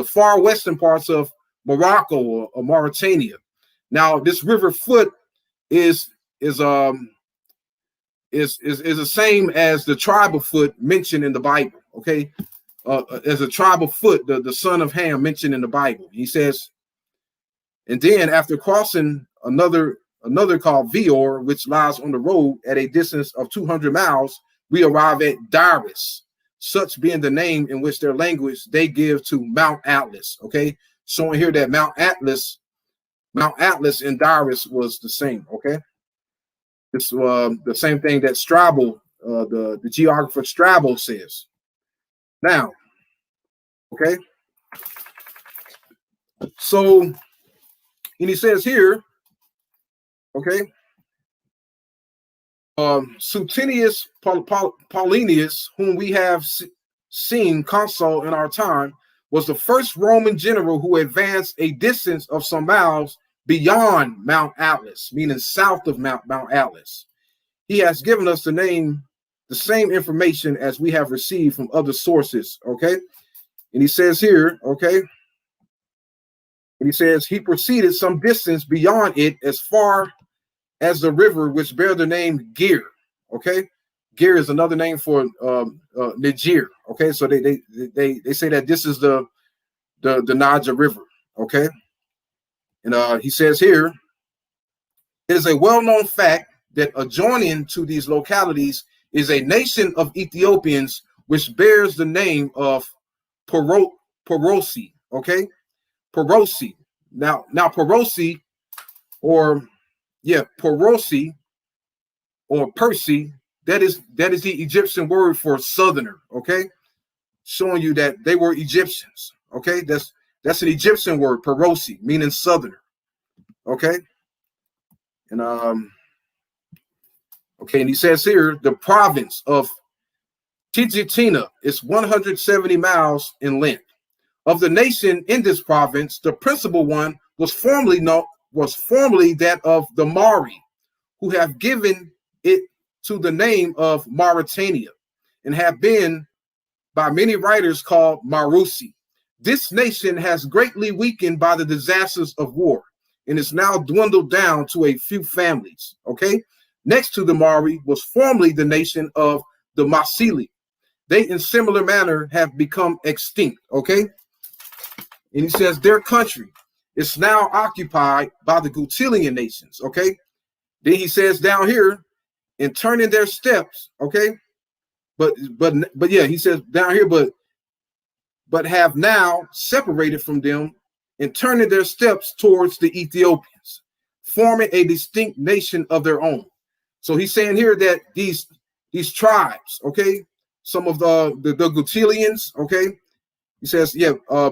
far western parts of Morocco or Mauritania. Now, this river Foot is the same as the tribe of Foot mentioned in the Bible. Okay, as a tribe of Foot, the son of Ham mentioned in the Bible. He says, and then after crossing another called Vior, which lies on the road at a distance of 200 miles, we arrive at Dyrus, such being the name in which their language they give to Mount Atlas. Okay, showing here that Mount Atlas and Dyrus was the same. Okay, it's the same thing that Strabo, the geographer Strabo says. Now, okay, so, and he says here, okay, Suetonius Paulinius, whom we have seen consul in our time, was the first Roman general who advanced a distance of some miles beyond Mount Atlas, meaning south of Mount Atlas. He has given us the same information as we have received from other sources, okay? And he says here, okay, and he says, he proceeded some distance beyond it as far as the river which bear the name Gir, okay? Gir is another name for Niger, okay? So they say that this is the Niger River, okay? And he says here, it is a well-known fact that adjoining to these localities is a nation of Ethiopians which bears the name of Porosi, okay? Porosi. Now Porosi, or Porosi or Persi, that is the Egyptian word for southerner, okay? Showing you that they were Egyptians, okay? That's an Egyptian word, Porosi, meaning southerner, okay? And okay, and he says here, the province of Tijitina is 170 miles in length. Of the nation in this province, the principal one was formerly that of the Mari, who have given it to the name of Mauritania, and have been by many writers called Marusi. This nation has greatly weakened by the disasters of war, and is now dwindled down to a few families, okay? Next to the Mari was formerly the nation of the Masili. They, in similar manner, have become extinct, okay? And he says their country is now occupied by the Gutilian nations, okay? Then he says down here, in turning their steps, okay? But yeah, he says down here, but have now separated from them and turning their steps towards the Ethiopians, forming a distinct nation of their own. So he's saying here that these tribes, okay, some of the Gutilians, okay, he says,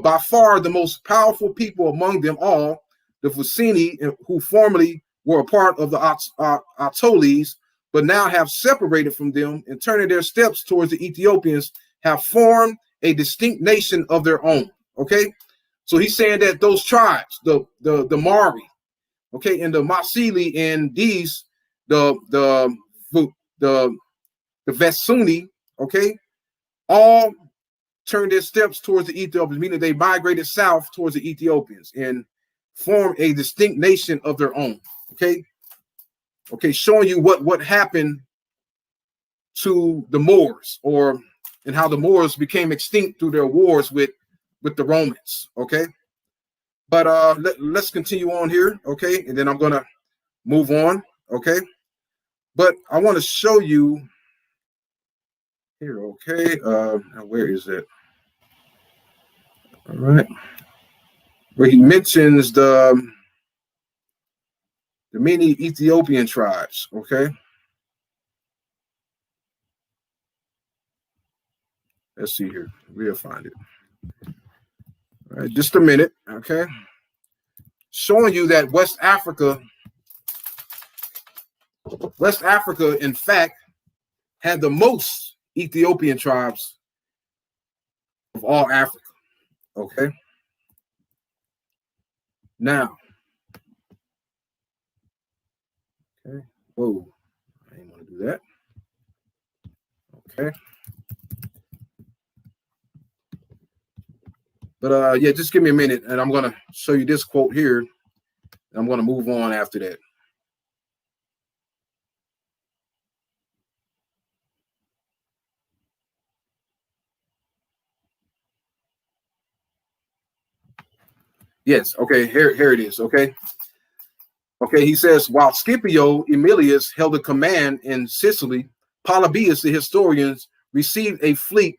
by far the most powerful people among them all, the Fusini, who formerly were a part of the Atolis, but now have separated from them and turning their steps towards the Ethiopians, have formed a distinct nation of their own, okay? So he's saying that those tribes, the Mari, okay, and the Masili, and these, the Vesuni, okay, all turned their steps towards the Ethiopians, meaning they migrated south towards the Ethiopians and formed a distinct nation of their own, okay? Okay, showing you what happened to the Moors, and how the Moors became extinct through their wars with the Romans, okay? But let's continue on here, okay? And then I'm gonna move on, okay? But I want to show you here, okay? Now where is it? All right, where he mentions the many Ethiopian tribes, okay? Let's see here. We'll find it. All right, just a minute, okay? Showing you that West Africa, in fact, had the most Ethiopian tribes of all Africa, okay? Now, okay, whoa, I didn't want to do that, okay? But yeah, just give me a minute, and I'm going to show you this quote here, and I'm going to move on after that. Yes, okay, here it is, okay? Okay, he says, while Scipio Emilius held a command in Sicily, Polybius, the historian, received a fleet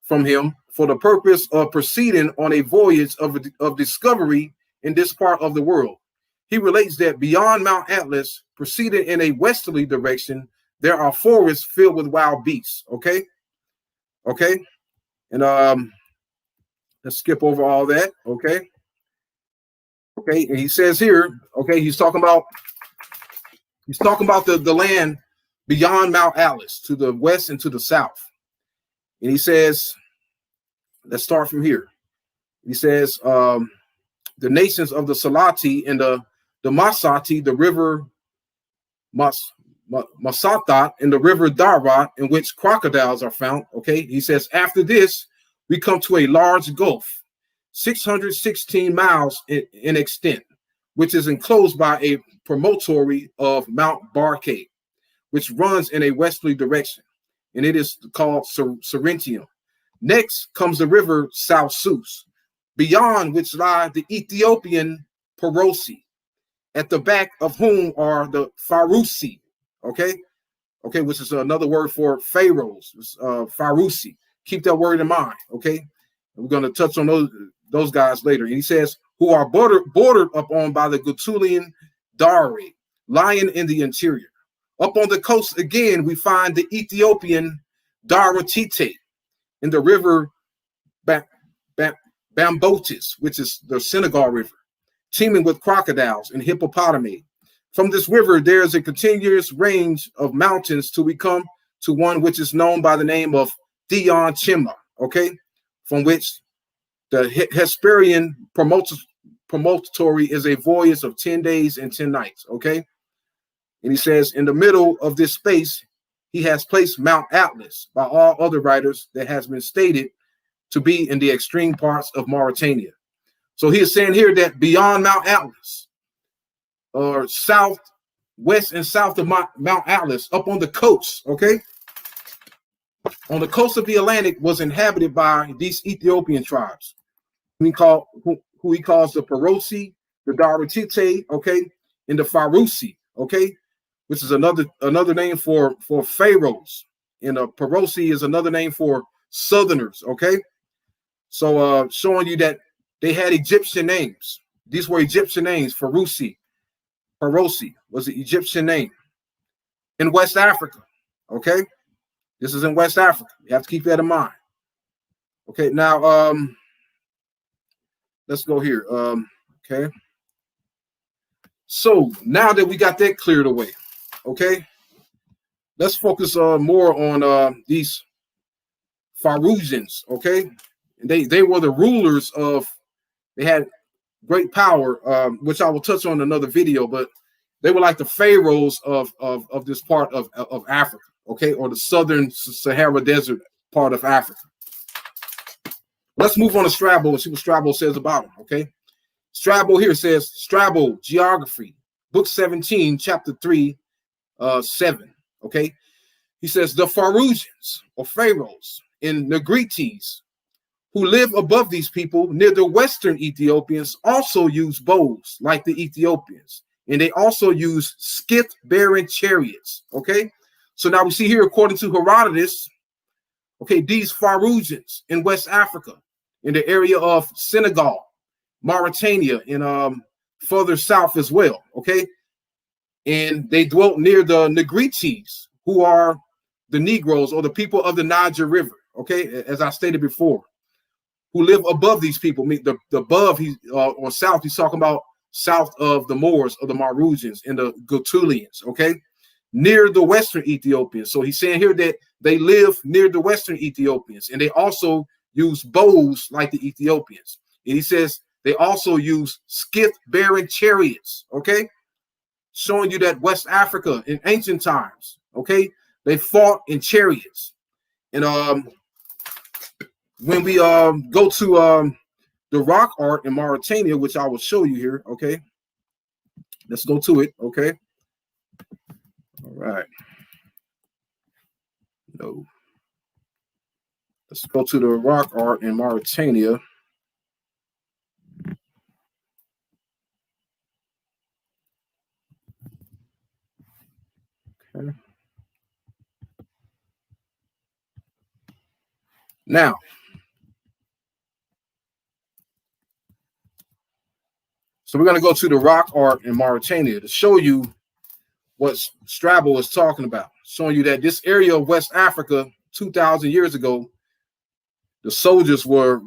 from him for the purpose of proceeding on a voyage of discovery in this part of the world. He relates that beyond Mount Atlas, proceeding in a westerly direction, there are forests filled with wild beasts, okay? Okay, and let's skip over all that, okay? Okay, and he says here, okay, he's talking about the land beyond Mount Atlas, to the west and to the south. And he says, let's start from here. He says, the nations of the Salati and the the Masati, the river Masata, and the river Dara, in which crocodiles are found. Okay, he says, after this, we come to a large gulf, 616 miles in extent, which is enclosed by a promontory of Mount Barkay, which runs in a westerly direction, and it is called Sorrentium. Next comes the river South Sus, beyond which lie the Ethiopian Perosi, at the back of whom are the Farusi, okay, which is another word for pharaohs, Farusi. Keep that word in mind, okay? We're going to touch on those guys later. And he says, who are bordered upon by the Gaetulian Dari, lying in the interior. Up on the coast again, we find the Ethiopian Daratite in the river Bambotis, which is the Senegal River, teeming with crocodiles and hippopotami. From this river, there is a continuous range of mountains till we come to one which is known by the name of Dion Chima, okay, from which the Hesperian promontory is a voyage of 10 days and 10 nights, okay? And he says, in the middle of this space, he has placed Mount Atlas by all other writers that has been stated to be in the extreme parts of Mauritania. So he is saying here that beyond Mount Atlas, or south, west and south of Mount Atlas, up on the coast, okay, on the coast of the Atlantic was inhabited by these Ethiopian tribes, who he calls the Perosi, the Daratite, okay, and the Farusi, okay, which is another name for pharaohs, and Perosi is another name for southerners, okay. So showing you that they had Egyptian names. These were Egyptian names. Perosi was the Egyptian name in West Africa, okay. This is in West Africa. You have to keep that in mind. Okay, now let's go here. Okay. So now that we got that cleared away, okay, let's focus more on these Pharusians, okay? And they were the rulers of, they had great power, which I will touch on in another video, but they were like the pharaohs of this part of Africa, okay, or the southern Sahara Desert part of Africa. Let's move on to Strabo and see what Strabo says about him, okay? Strabo here says, Strabo, Geography, Book 17, Chapter 3, 7, okay? He says, the Pharusians, or pharaohs, in Negrites, who live above these people near the western Ethiopians, also use bows like the Ethiopians. And they also use skiff-bearing chariots, okay? So now we see here, according to Herodotus, okay, these Pharusians in West Africa, in the area of Senegal, Mauritania, and further south as well, okay? And they dwelt near the Negrites, who are the Negroes or the people of the Niger River, okay, as I stated before, who live above these people. I mean, the above, or south, he's talking about south of the Moors or the Marusians and the Gaetulians, okay, near the western Ethiopians. So he's saying here that they live near the western Ethiopians, and they also use bows like the Ethiopians. And he says they also use skiff-bearing chariots, okay, showing you that West Africa in ancient times, okay, they fought in chariots. And when we go to the rock art in Mauritania, which I will show you here, okay, let's go to it, okay. All right. No. Let's go to the rock art in Mauritania. Okay. Now, so we're going to go to the rock art in Mauritania to show you what Strabo is talking about, showing you that this area of West Africa 2,000 years ago, the soldiers were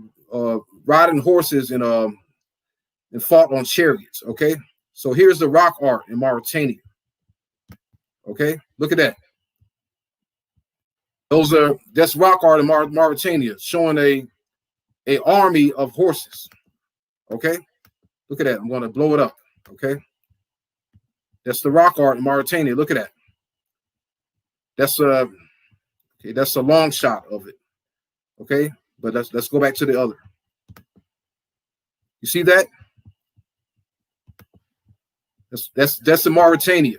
riding horses and fought on chariots, okay? So here's the rock art in Mauritania, okay? Look at that. That's rock art in Mauritania, showing a army of horses, okay? Look at that. I'm going to blow it up, okay? That's the rock art in Mauritania. Look at that. That's okay, that's a long shot of it. Okay, but let's go back to the other. You see that? That's in Mauritania.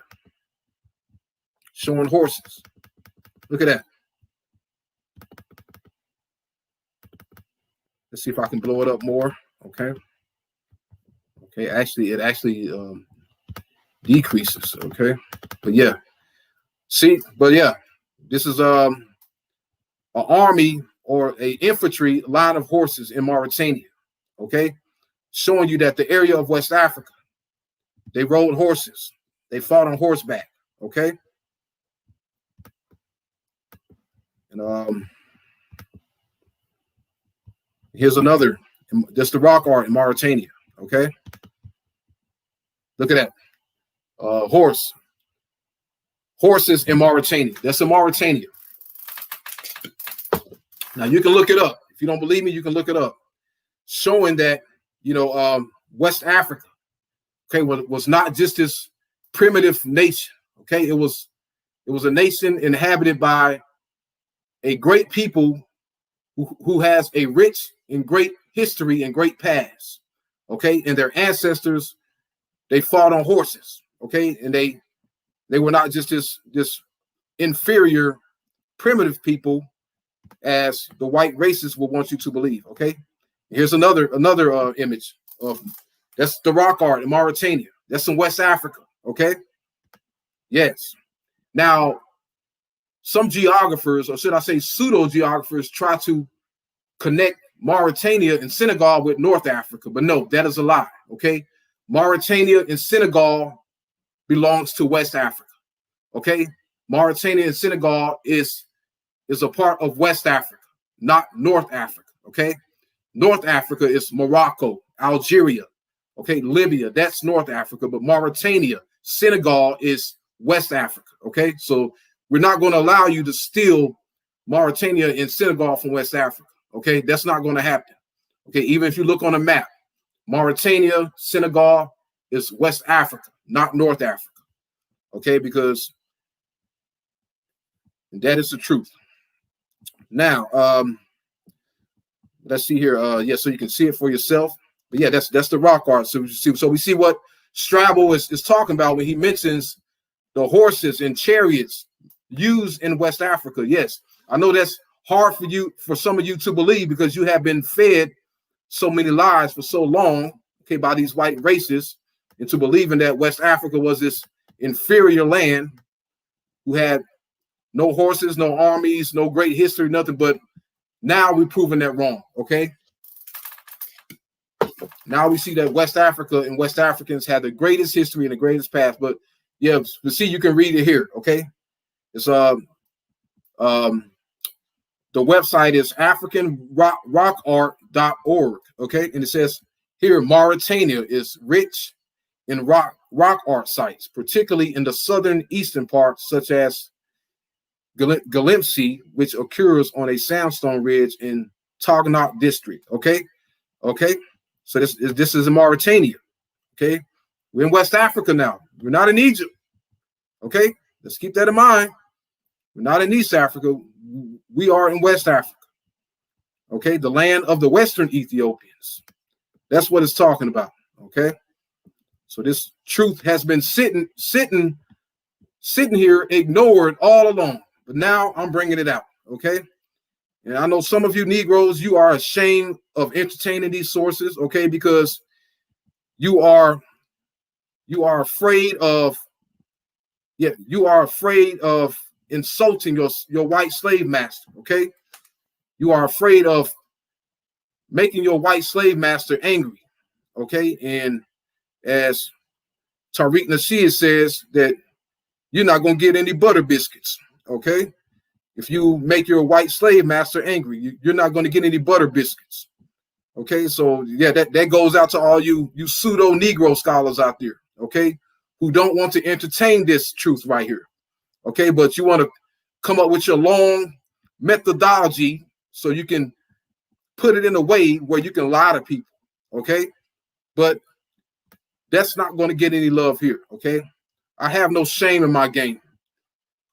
Showing horses. Look at that. Let's see if I can blow it up more. Okay. Okay, actually, it actually decreases. Okay, but yeah, see, but yeah, this is an army or a infantry line of horses in Mauritania. Okay, showing you that the area of West Africa, they rode horses, they fought on horseback. Okay, and here's another. That's the rock art in Mauritania. Okay, look at that. Horses in Mauritania. That's in Mauritania. Now you can look it up. If you don't believe me, you can look it up. Showing that, you know, West Africa, okay, was not just this primitive nation. Okay, it was a nation inhabited by a great people who has a rich and great history and great past. Okay, and their ancestors, they fought on horses. Okay, and they were not just this inferior primitive people as the white racists will want you to believe. Okay, here's another image of that's the rock art in Mauritania. That's in West Africa. Okay, yes. Now, some geographers, or should I say pseudo geographers, try to connect Mauritania and Senegal with North Africa, but no, that is a lie. Okay, Mauritania and Senegal belongs to West Africa. Okay, Mauritania and Senegal is a part of West Africa, not North Africa. Okay, North Africa is Morocco, Algeria, okay, Libya, that's North Africa, but Mauritania, Senegal is West Africa. Okay, so we're not going to allow you to steal Mauritania and Senegal from West Africa. Okay, that's not going to happen. Okay, even if you look on a map, Mauritania, Senegal is West Africa, not North Africa. Okay, because that is the truth. Now, let's see here. Yeah, so you can see it for yourself. But yeah, that's the rock art. So we see what Strabo is talking about when he mentions the horses and chariots used in West Africa. Yes, I know that's hard for some of you to believe because you have been fed so many lies for so long, okay, by these white racists, into believing that West Africa was this inferior land who had no horses, no armies, no great history, nothing. But now we're proving that wrong. Okay. Now we see that West Africa and West Africans had the greatest history and the greatest past. But yeah, but see, you can read it here. Okay. It's the website is africanrockart.org. Okay. And it says here, Mauritania is rich in rock art sites, particularly in the southern eastern parts, such as Galimsey, which occurs on a sandstone ridge in Tognac district. Okay. Okay. So this is in Mauritania. Okay. We're in West Africa now. We're not in Egypt. Okay. Let's keep that in mind. We're not in East Africa. We are in West Africa. Okay. The land of the Western Ethiopians. That's what it's talking about. Okay. So this truth has been sitting here ignored all along. But now I'm bringing it out. Okay. And I know some of you Negroes, you are ashamed of entertaining these sources. Okay. Because you are afraid of, insulting your white slave master. Okay. You are afraid of making your white slave master angry. Okay. And as Tariq Nasheed says, that you're not going to get any butter biscuits. Okay. If you make your white slave master angry, you're not going to get any butter biscuits. Okay. So yeah, that goes out to all you pseudo Negro scholars out there. Okay. Who don't want to entertain this truth right here. Okay. But you want to come up with your long methodology so you can put it in a way where you can lie to people. Okay. But that's not going to get any love here. Okay. I have no shame in my game.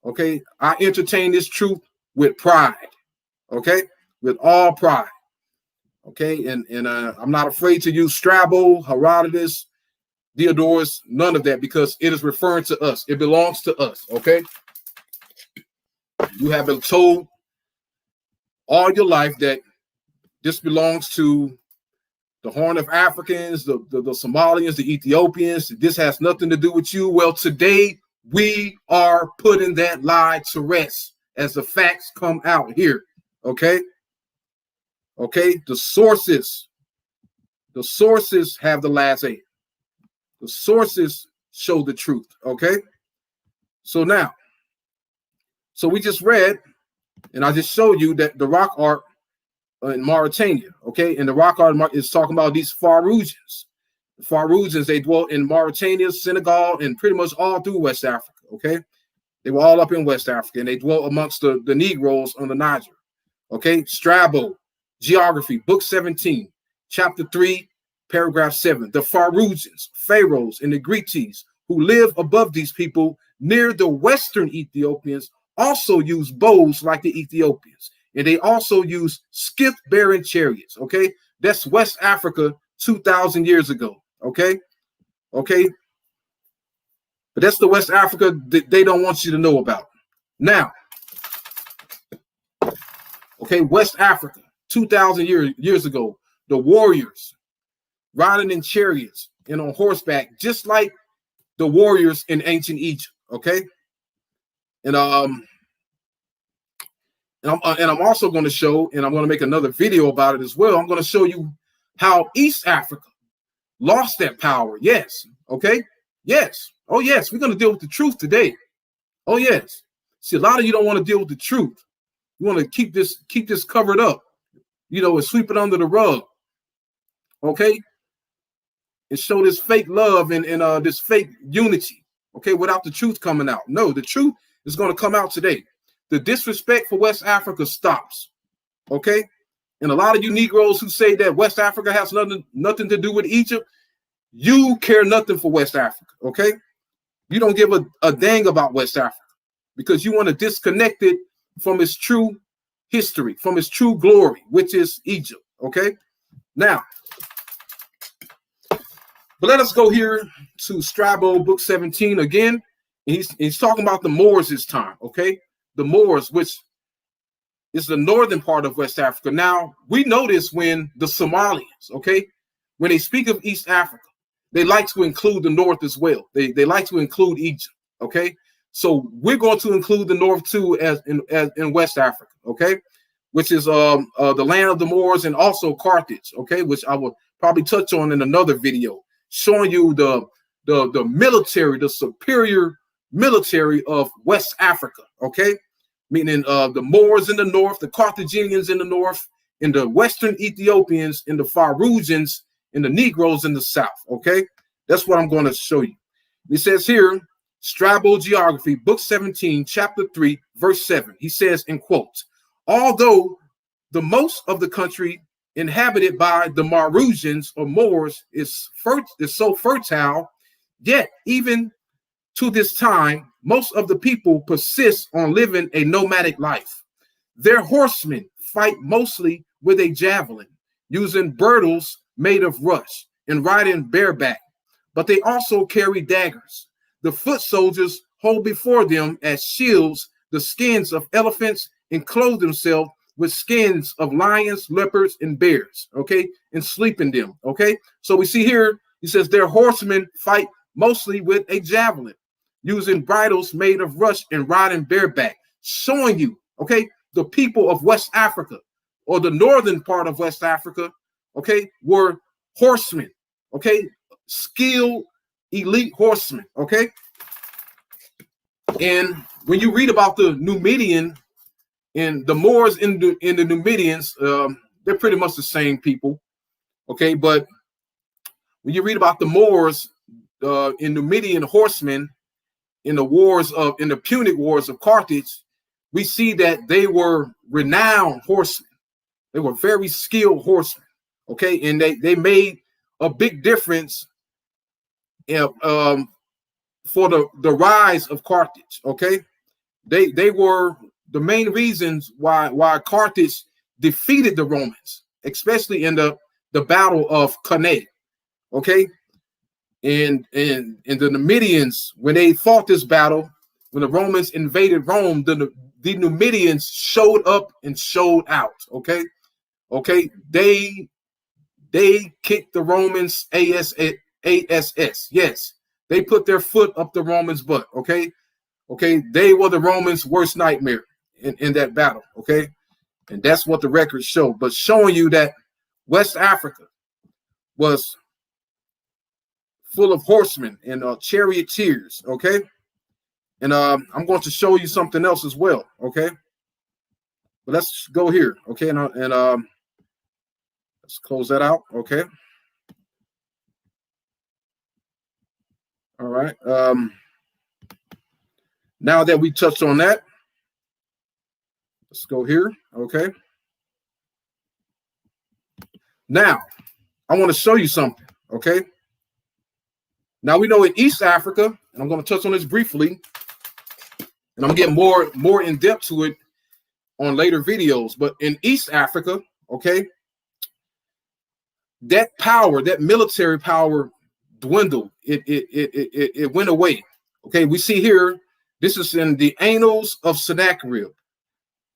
Okay, I entertain this truth with pride. Okay, with all pride. Okay, and I'm not afraid to use Strabo, Herodotus, Diodorus, none of that, because it is referring to us. It belongs to us. Okay, you have been told all your life that this belongs to the Horn of Africans, the Somalians, the Ethiopians. This has nothing to do with you. Well, today we are putting that lie to rest as the facts come out here. Okay. Okay. The sources have the last say. The sources show the truth. Okay. So now, so we just read, and I just showed you that the rock art in Mauritania, okay, and the rock art is talking about these Faroujans. The Faroujans, they dwelt in Mauritania, Senegal, and pretty much all through West Africa, okay? They were all up in West Africa, and they dwelt amongst the Negroes on the Niger, okay? Strabo, Geography, Book 17, Chapter 3, Paragraph 7. The Faroujans, Pharaohs, and the Negrites who live above these people near the Western Ethiopians also use bows like the Ethiopians. And they also use skiff-bearing chariots, okay? That's West Africa 2,000 years ago, okay? Okay? But that's the West Africa that they don't want you to know about. Now, okay, West Africa 2,000 years ago, the warriors riding in chariots and on horseback, just like the warriors in ancient Egypt, okay? And I'm also going to show, and I'm going to make another video about it as well. I'm going to show you how East Africa lost that power. Yes. Okay. Yes. Oh, yes. We're going to deal with the truth today. Oh, yes. See, a lot of you don't want to deal with the truth. You want to keep this covered up, you know, and sweep it under the rug. Okay. And show this fake love and this fake unity. Okay. Without the truth coming out. No, the truth is going to come out today. The disrespect for West Africa stops, okay? And a lot of you Negroes who say that West Africa has nothing to do with Egypt, you care nothing for West Africa, okay? You don't give a dang about West Africa because you want to disconnect it from its true history, from its true glory, which is Egypt, okay? Now, but let us go here to Strabo, Book 17 again. He's talking about the Moors this time, okay? The Moors, which is the northern part of West Africa. Now, we notice when the Somalians, okay, when they speak of East Africa, they like to include the north as well. They like to include Egypt, okay? So we're going to include the north too as in West Africa, okay? Which is the land of the Moors and also Carthage, okay? Which I will probably touch on in another video, showing you the military, the superior military of West Africa, okay? Meaning the Moors in the north, the Carthaginians in the north, and the Western Ethiopians, and the Faroujans, and the Negroes in the south, okay? That's what I'm going to show you. It says here, Strabo Geography, Book 17, Chapter 3, Verse 7. He says, in quotes, although the most of the country inhabited by the Maurutians or Moors is so fertile, yet even to this time, most of the people persist on living a nomadic life. Their horsemen fight mostly with a javelin, using girdles made of rush and riding bareback, but they also carry daggers. The foot soldiers hold before them as shields the skins of elephants and clothe themselves with skins of lions, leopards, and bears, okay, and sleep in them, okay? So we see here, he says their horsemen fight mostly with a javelin, using bridles made of rush and riding bareback, showing you, okay, the people of West Africa or the northern part of West Africa, okay, were horsemen, okay, skilled elite horsemen, okay? And when you read about the Numidian and the Moors in the Numidians, they're pretty much the same people, okay? But when you read about the Moors in Numidian horsemen, in the Punic Wars of Carthage, we see that they were renowned horsemen. They were very skilled horsemen, okay? And they made a big difference for the rise of Carthage. Okay, they were the main reasons why Carthage defeated the Romans, especially in the battle of Kemet. Okay, and the Numidians, when they fought this battle, when the Romans invaded Rome, the Numidians showed up and showed out. Okay, they kicked the Romans ass. Yes, they put their foot up the Romans' butt. Okay, they were the Romans' worst nightmare in that battle. Okay, and that's what the records show. But showing you that West Africa was full of horsemen and charioteers. Okay, and I'm going to show you something else as well. Okay, but let's go here. Okay, and let's close that out. Okay. All right. Now that we touched on that, let's go here. Okay. Now, I want to show you something. Okay. Now we know in East Africa, and I'm going to touch on this briefly, and I'm going to get more in depth to it on later videos. But in East Africa, okay, that power, that military power, dwindled. It went away. Okay, we see here. This is in the Annals of Sennacherib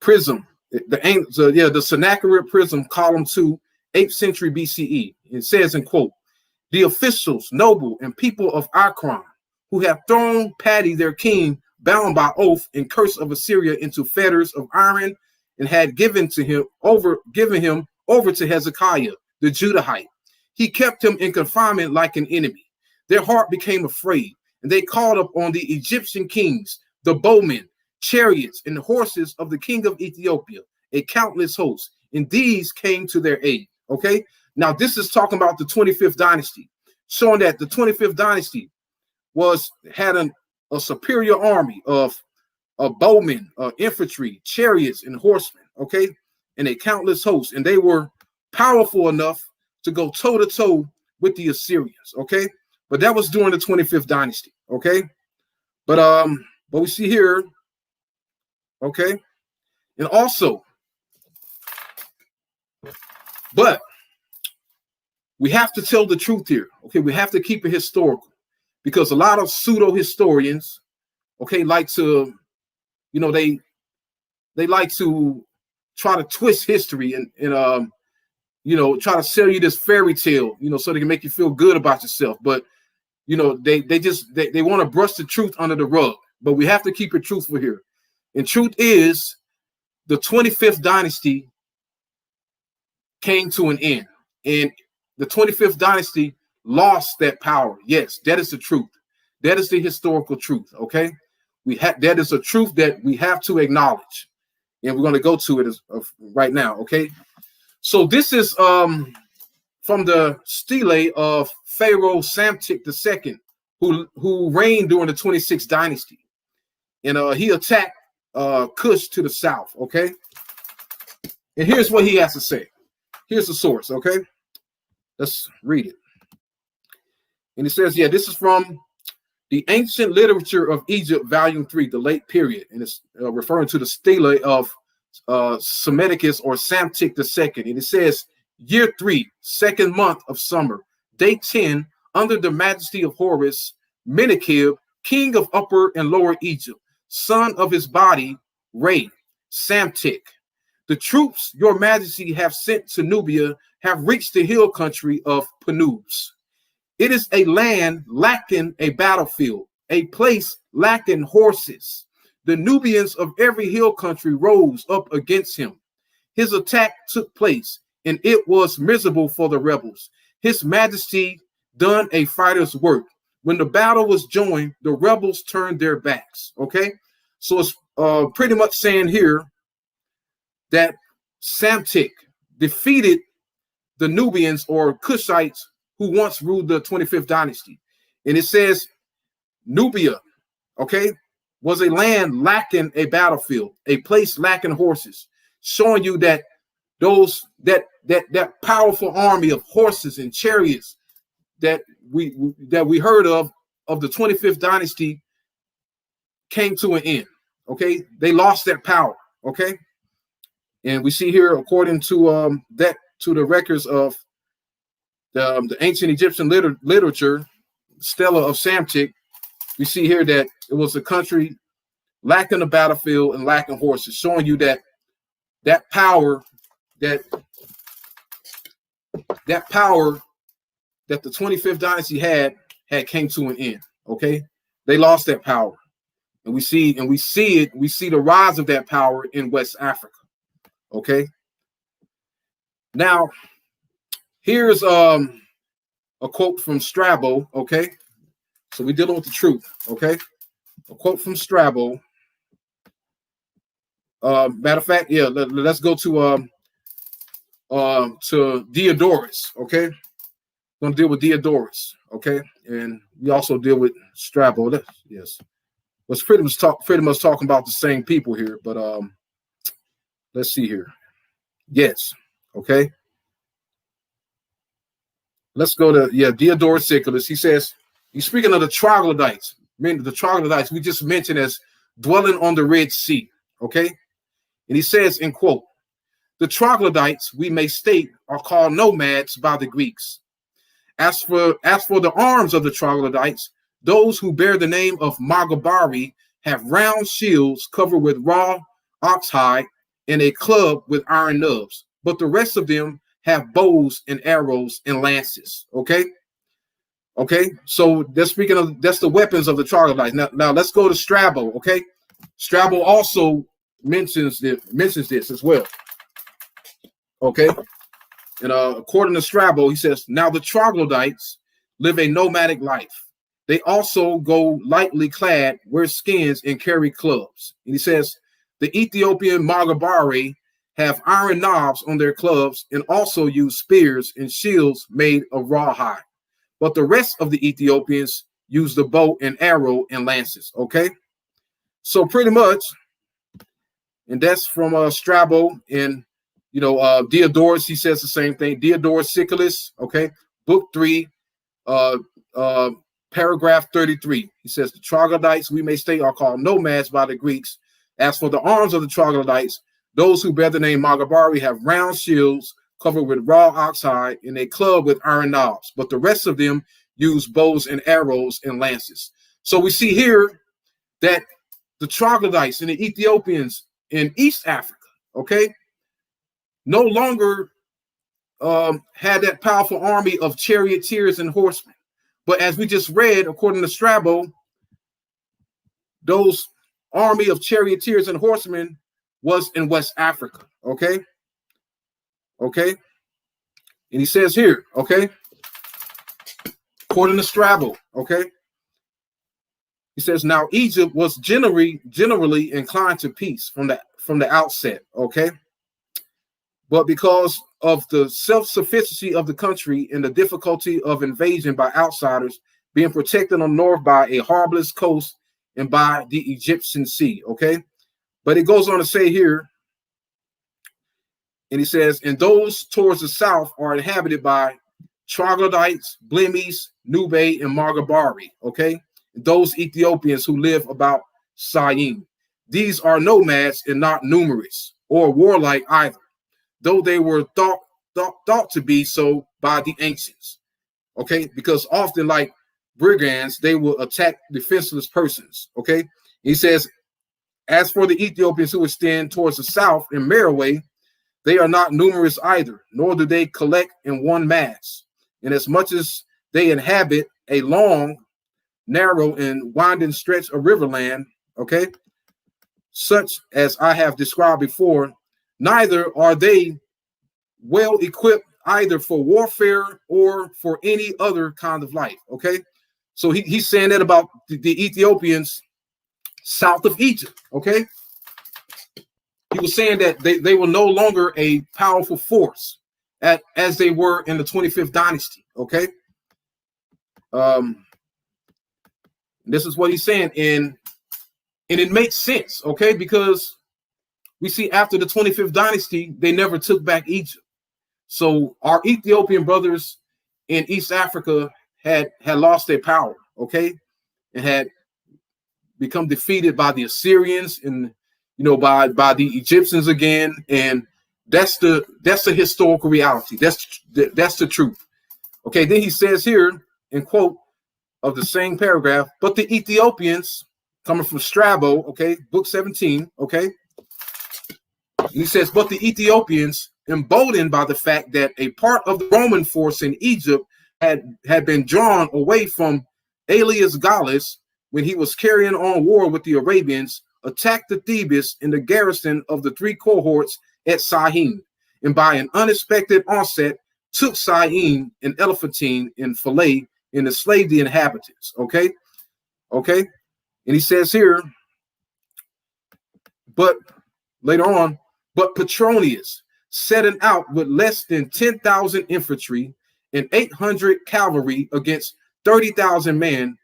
Prism. The Sennacherib Prism, column 2, 8th century BCE. It says, in quote, "The officials, noble, and people of Akron, who have thrown Padi their king, bound by oath and curse of Assyria, into fetters of iron, and had given him over to Hezekiah, the Judahite. He kept him in confinement like an enemy. Their heart became afraid, and they called up on the Egyptian kings, the bowmen, chariots, and the horses of the king of Ethiopia, a countless host, and these came to their aid." Okay, now this is talking about the 25th dynasty, showing that the 25th dynasty had a superior army of bowmen, infantry, chariots, and horsemen. Okay, and a countless host, and they were powerful enough to go toe to toe with the Assyrians. Okay, but that was during the 25th dynasty. Okay, but we see here. Okay, and also, but we have to tell the truth here. Okay, we have to keep it historical, because a lot of pseudo historians, okay, like to, they like to try to twist history and try to sell you this fairy tale, so they can make you feel good about yourself. But they want to brush the truth under the rug. But we have to keep it truthful here. And truth is, the 25th dynasty came to an end, and the 25th dynasty lost that power. Yes, that is the truth. That is the historical truth. Okay, that is a truth that we have to acknowledge, and we're going to go to it right now. Okay, so this is from the stele of Pharaoh Psamtik II, who reigned during the 26th dynasty, and he attacked Kush to the south. Okay, and here's what he has to say. Here's the source. Okay, let's read it. And it says, this is from the Ancient Literature of Egypt, Volume 3, the Late Period, and it's referring to the stele of Psamtik or Psamtik II. And it says, year 3, second month of summer, day 10, under the majesty of Horus, Menacheb, king of Upper and Lower Egypt, son of his body, Re, Psamtik. The troops your majesty have sent to Nubia have reached the hill country of Panubs. It is a land lacking a battlefield, a place lacking horses. The Nubians of every hill country rose up against him. His attack took place, and it was miserable for the rebels. His majesty done a fighter's work. When the battle was joined, the rebels turned their backs. Okay, so it's pretty much saying here that Psamtik defeated the Nubians or Kushites who once ruled the 25th dynasty. And it says Nubia, okay, was a land lacking a battlefield, a place lacking horses, showing you that that powerful army of horses and chariots that we heard of of the 25th dynasty came to an end. Okay, they lost that power. Okay, and we see here, according to the records of the ancient Egyptian literature, Stela of Samtik, we see here that it was a country lacking a battlefield and lacking horses, showing you that power that the 25th dynasty had came to an end. Okay, they lost that power, and we see the rise of that power in West Africa. Okay, now here's a quote from Strabo. Okay, so we're dealing with the truth. Okay, a quote from Strabo. Matter of fact, yeah, let's go to Diodorus. Okay, I'm gonna deal with Diodorus. Okay, and we also deal with Strabo. Yes, let's pretty much talking about the same people here. But let's see here. Yes, okay. Let's go to Diodorus Siculus. He says he's speaking of the troglodytes. Meaning the troglodytes we just mentioned as dwelling on the Red Sea. Okay, and he says in quote, "The troglodytes, we may state, are called nomads by the Greeks. As for the arms of the troglodytes, those who bear the name of Magabari have round shields covered with raw oxhide and a club with iron nubs, but the rest of them have bows and arrows and lances." Okay, so that's the weapons of the troglodytes. Now let's go to Strabo. Okay, Strabo also mentions this as well. Okay, and according to Strabo, he says, "Now the troglodytes live a nomadic life. They also go lightly clad, wear skins, and carry clubs." And he says, "The Ethiopian Magabari have iron knobs on their clubs and also use spears and shields made of rawhide. But the rest of the Ethiopians use the bow and arrow and lances." Okay, so pretty much, and that's from Strabo. And Diodorus, he says the same thing. Diodorus Siculus, okay, book 3, paragraph 33. He says, "The troglodytes, we may state, are called nomads by the Greeks. As for the arms of the troglodytes, those who bear the name Magabari have round shields covered with raw oxhide and a club with iron knobs, but the rest of them use bows and arrows and lances." So we see here that the troglodytes and the Ethiopians in East Africa, okay, no longer had that powerful army of charioteers and horsemen. But as we just read, according to Strabo, those army of charioteers and horsemen was in West Africa. Okay. And he says here, okay, according to Strabo, okay, he says, "Now Egypt was generally inclined to peace from the outset, okay? But because of the self-sufficiency of the country and the difficulty of invasion by outsiders, being protected on the north by a harborless coast and by the Egyptian Sea," okay? But it goes on to say here, and he says, "And those towards the south are inhabited by troglodytes, Blemis, Nube, and Magabari," okay? Those Ethiopians who live about Syene. "These are nomads and not numerous or warlike either, though they were thought to be so by the ancients." Okay, because often, like brigands, they will attack defenseless persons. Okay, he says, "As for the Ethiopians who extend towards the south in Meroe, they are not numerous either, nor do they collect in one mass. And as much as they inhabit a long, narrow, and winding stretch of riverland, okay, such as I have described before, neither are they well equipped either for warfare or for any other kind of life." Okay, so he's saying that about the Ethiopians south of Egypt. Okay, he was saying that they were no longer a powerful force as they were in the 25th dynasty. Okay, this is what he's saying, and it makes sense. Okay, because we see after the 25th dynasty, they never took back Egypt. So our Ethiopian brothers in East Africa had lost their power. Okay, and had become defeated by the Assyrians and by the Egyptians again. And that's the historical reality. That's the truth. Okay, then he says here in quote of the same paragraph, but the Ethiopians, coming from Strabo, okay, book 17, okay, he says, but the Ethiopians, emboldened by the fact that a part of the Roman force in Egypt had been drawn away from Aelius Gallus when he was carrying on war with the Arabians, attacked the Thebes in the garrison of the three cohorts at Syene, and by an unexpected onset took Syene and Elephantine and Philae and enslaved the inhabitants. Okay, and he says here, but later on, but Petronius, setting out with less than 10,000 infantry and 800 cavalry against 30,000 men,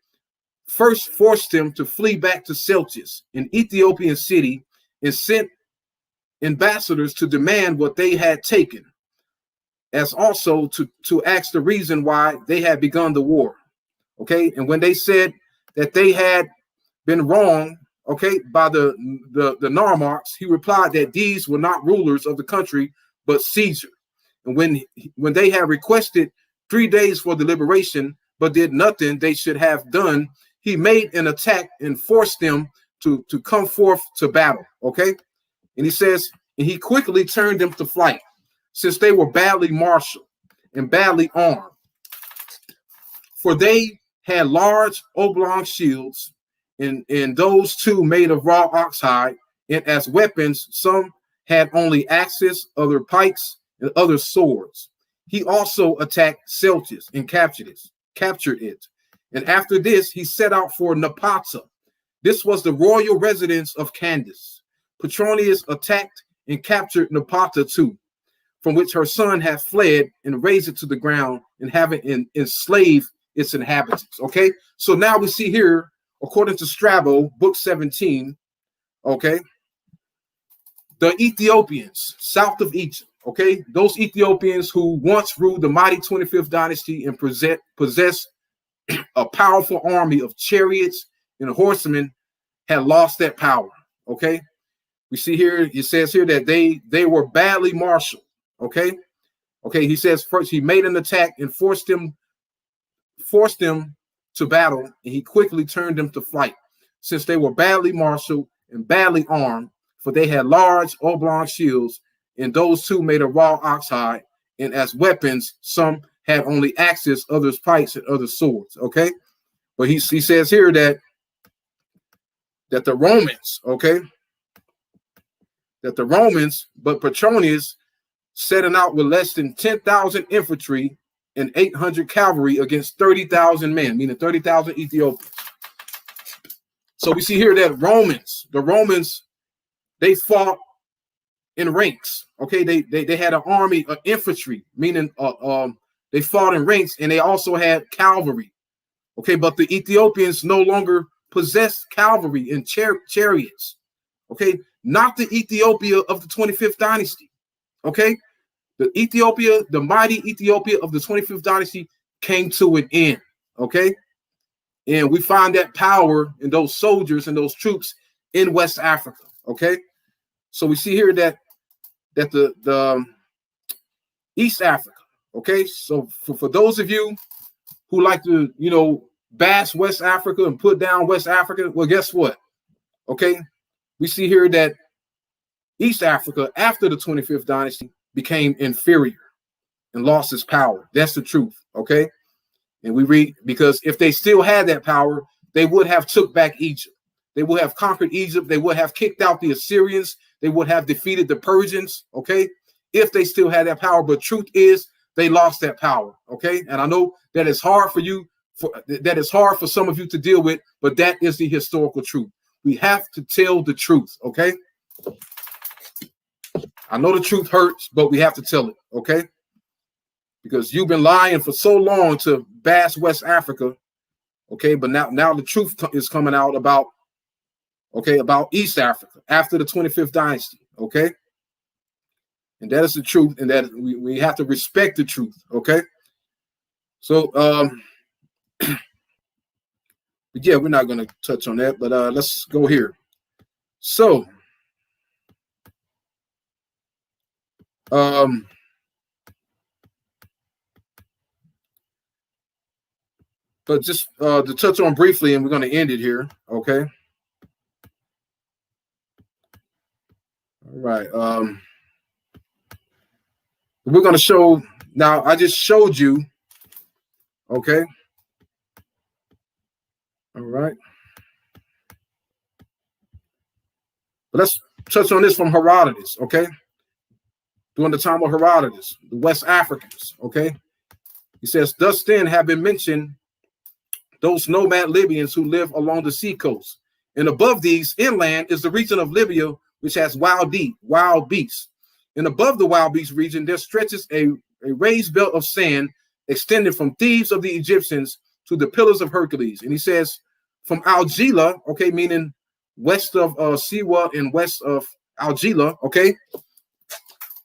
first forced him to flee back to Celtius, an Ethiopian city, and sent ambassadors to demand what they had taken, as also to ask the reason why they had begun the war. Okay, and when they said that they had been wrong, okay, by the Narmarks, he replied that these were not rulers of the country, but Caesar. And when they had requested 3 days for deliberation, but did nothing they should have done, he made an attack and forced them to come forth to battle. Okay, and he says, and he quickly turned them to flight, since they were badly marshaled and badly armed. For they had large oblong shields, and those two made of raw oxhide, and as weapons, some had only axes, other pikes, and other swords. He also attacked Celtius and captured it. And after this, he set out for Napata. This was the royal residence of Candace. Petronius attacked and captured Napata too, from which her son had fled, and razed it to the ground, and having enslaved its inhabitants. Okay, so now we see here, according to Strabo, book 17, okay, the Ethiopians south of Egypt, okay, those Ethiopians who once ruled the mighty 25th dynasty and possessed a powerful army of chariots and horsemen, had lost that power. Okay, we see here, it says here that they were badly marshaled. Okay, he says first he made an attack and forced them to battle, and he quickly turned them to flight, since they were badly marshaled and badly armed, for they had large oblong shields, and those two made of raw oxhide, and as weapons, some had only axes, others pikes, and others swords. Okay, but he says here that the Romans, okay, but Petronius, setting out with less than 10,000 infantry and 800 cavalry against 30,000 men, meaning 30,000 Ethiopians. So we see here that the Romans, they fought in ranks. Okay, they had an army of infantry, meaning they fought in ranks, and they also had cavalry. Okay, but the Ethiopians no longer possessed cavalry and chariots. Okay, not the Ethiopia of the 25th dynasty. Okay, the mighty Ethiopia of the 25th dynasty came to an end. Okay, and we find that power in those soldiers and those troops in West Africa. Okay, so we see here that the East Africa. Okay, so for those of you who like to bash West Africa and put down West Africa, well, guess what? Okay, we see here that East Africa after the 25th dynasty became inferior and lost its power. That's the truth. Okay, and we read, because if they still had that power, they would have took back Egypt. They would have conquered Egypt. They would have kicked out the Assyrians. They would have defeated the Persians. Okay, if they still had that power. But truth is, they lost that power. Okay, and I know that is hard for you. That is hard for some of you to deal with, but that is the historical truth. We have to tell the truth. Okay, I know the truth hurts, but we have to tell it. Okay, because you've been lying for so long to bash West Africa. Okay, but now the truth is coming out about East Africa after the 25th dynasty. Okay, and that is the truth, and that we have to respect the truth. Okay, so But yeah, we're not going to touch on that, but let's go here. So, but just to touch on briefly, and we're going to end it here, okay? All right. We're going to show, now I just showed you, okay? All right. But let's touch on this from Herodotus, okay? During the time of Herodotus, the West Africans, okay? He says, thus then have been mentioned those nomad Libyans who live along the seacoast. And above these, inland, is the region of Libya, which has wild beasts. And above the wild beast region, there stretches a raised belt of sand extended from Thebes of the Egyptians to the Pillars of Hercules. And he says, from Algila, okay, meaning west of Siwa and west of Algila, okay?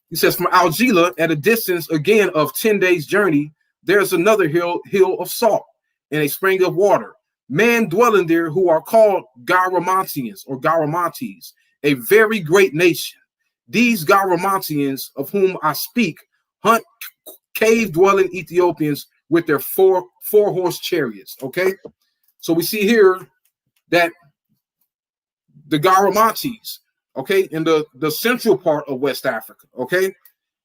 He says, from Algila, at a distance, again, of 10 days' journey, there's another hill of salt and a spring of water. Men dwelling there who are called Garamantians or Garamantes, a very great nation. These Garamantians, of whom I speak, hunt cave-dwelling Ethiopians with their four-horse chariots, okay? So we see here that the Garamantes, okay, in the central part of West Africa, okay,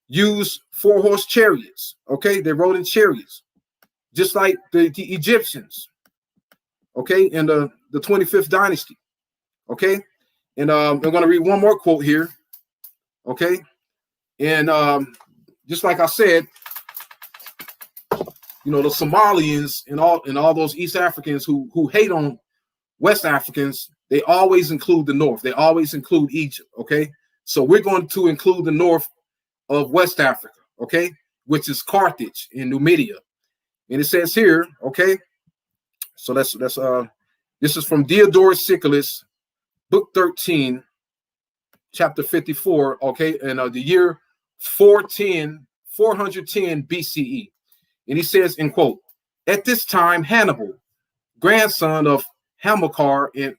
use four-horse chariots, okay? They rode in chariots, just like the Egyptians, okay, in the 25th dynasty, okay? And I'm going to read one more quote here, okay? And just like I said, you know, the Somalians and all those East Africans who hate on West Africans, they always include the North. They always include Egypt, okay? So we're going to include the North of West Africa, okay, which is Carthage and Numidia. And it says here, okay, so that's this is from Diodorus Siculus, book 13, chapter 54, okay, and the year 410 BCE. And he says, in quote, at this time, Hannibal, grandson of Hamilcar, the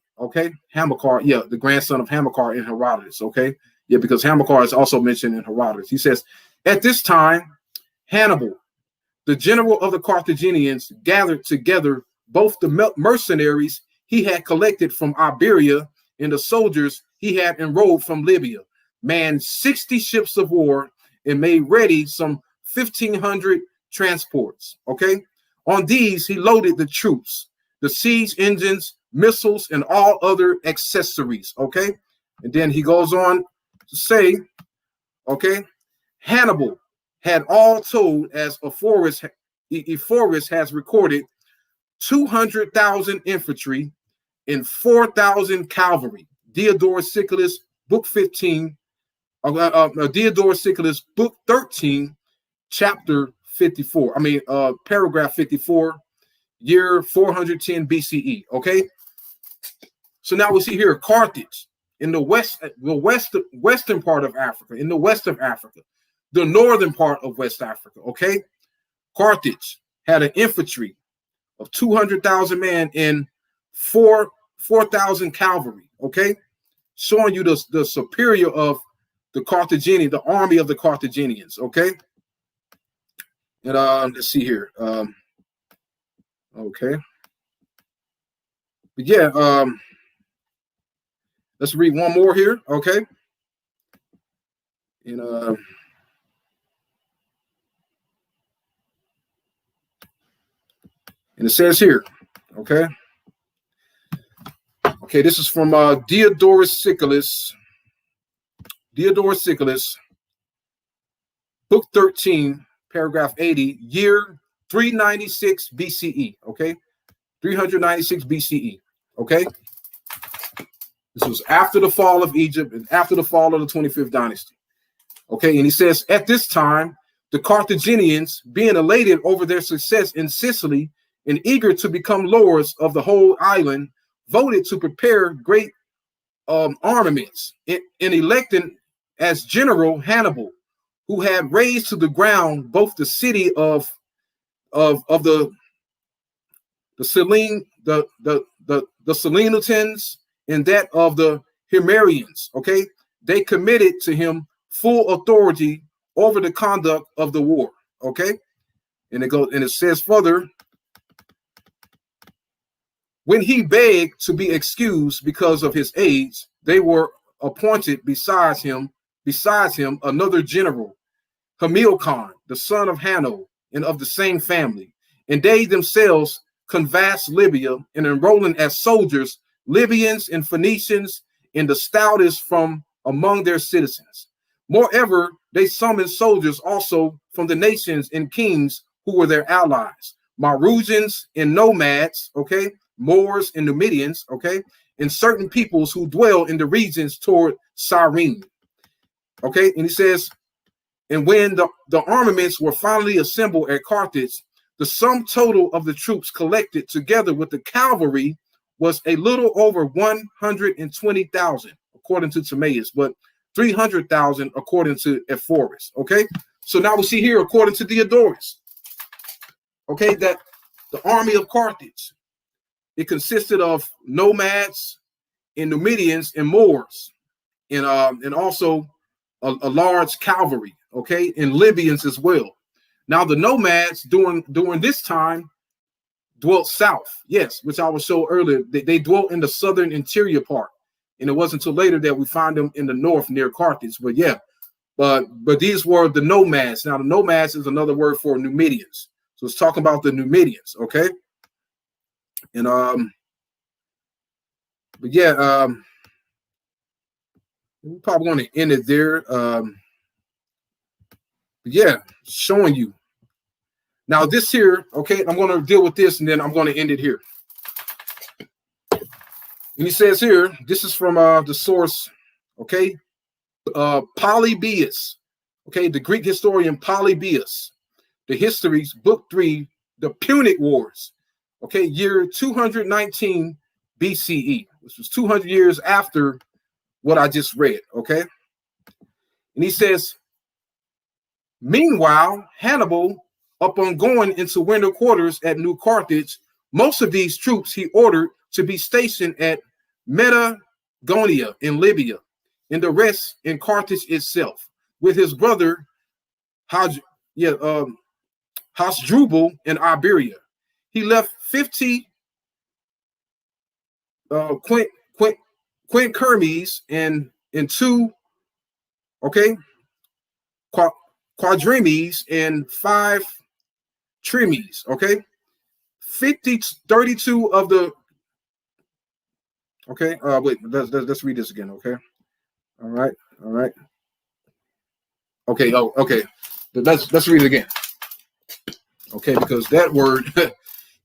grandson of Hamilcar in Herodotus, okay? Yeah, because Hamilcar is also mentioned in Herodotus. He says, at this time, Hannibal, the general of the Carthaginians, gathered together both the mercenaries he had collected from Iberia and the soldiers he had enrolled from Libya, manned 60 ships of war, and made ready some 1,500 transports, okay? On these, he loaded the troops, the siege engines, missiles, and all other accessories, okay? And then he goes on to say, okay, Hannibal had all told, as Ephorus has recorded, 200,000 infantry and 4,000 cavalry. Diodorus Siculus, book 15, Diodorus Siculus, book 13, chapter 54. Paragraph 54, year 410 BCE. Okay. So now we see here Carthage in the western part of Africa, in the west of Africa, the northern part of West Africa. Okay. Carthage had an infantry of 200,000 men and 4,000 cavalry. Okay. Showing you the superior of the Carthaginian, the army of the Carthaginians. Okay. And let's see here. Okay. But yeah, let's read one more here. Okay. And it says here, okay. Okay, this is from Diodorus Siculus. Diodorus Siculus, book 13, paragraph 80, year 396 BCE. Okay, 396 BCE. Okay, this was after the fall of Egypt and after the fall of the 25th dynasty. Okay, and he says, at this time, the Carthaginians, being elated over their success in Sicily and eager to become lords of the whole island, voted to prepare great armaments in electing as general Hannibal, who had razed to the ground both the city of the Selene, the the Seleucians and that of the Himerians. Okay, they committed to him full authority over the conduct of the war. Okay, and it says further, when he begged to be excused because of his age, they were appointed besides him another general, Hamilcar, the son of Hanno, and of the same family. And they themselves canvassed Libya, and enrolling as soldiers Libyans and Phoenicians and the stoutest from among their citizens. Moreover, they summoned soldiers also from the nations and kings who were their allies, Marusians and nomads, okay, Moors and Numidians, okay, and certain peoples who dwell in the regions toward Cyrene. Okay, and he says, and when the armaments were finally assembled at Carthage, the sum total of the troops collected together with the cavalry was a little over 120,000, according to Timaeus, but 300,000 according to Ephorus. Okay, so now we see here, according to Diodorus, okay, that the army of Carthage, it consisted of nomads and Numidians and Moors, and also a large cavalry, okay, and Libyans as well. Now the nomads during this time dwelt south, yes, which I will show earlier. They dwelt in the southern interior part, and it wasn't until later that we find them in the north near Carthage. But yeah, but these were the nomads. Now the nomads is another word for Numidians, so it's talking about the Numidians, okay. And but yeah, we're probably going to end it there. Yeah, showing you. Now this here, okay, I'm going to deal with this and then I'm going to end it here. And he says here, this is from the source, okay, Polybius, okay, the Greek historian Polybius, the Histories, Book 3, the Punic Wars, okay, year 219 BCE, which was 200 years after what I just read, okay? And he says, meanwhile, Hannibal, upon going into winter quarters at New Carthage, most of these troops he ordered to be stationed at Metagonia in Libya, and the rest in Carthage itself, with his brother Hasdrubal in Iberia. He left 50 quinquermes and 2, okay, quadrimes and 5 trimes, okay, 32 of the, okay, wait, let's read this again, okay, all right, okay, oh, okay, let's read it again, okay, because that word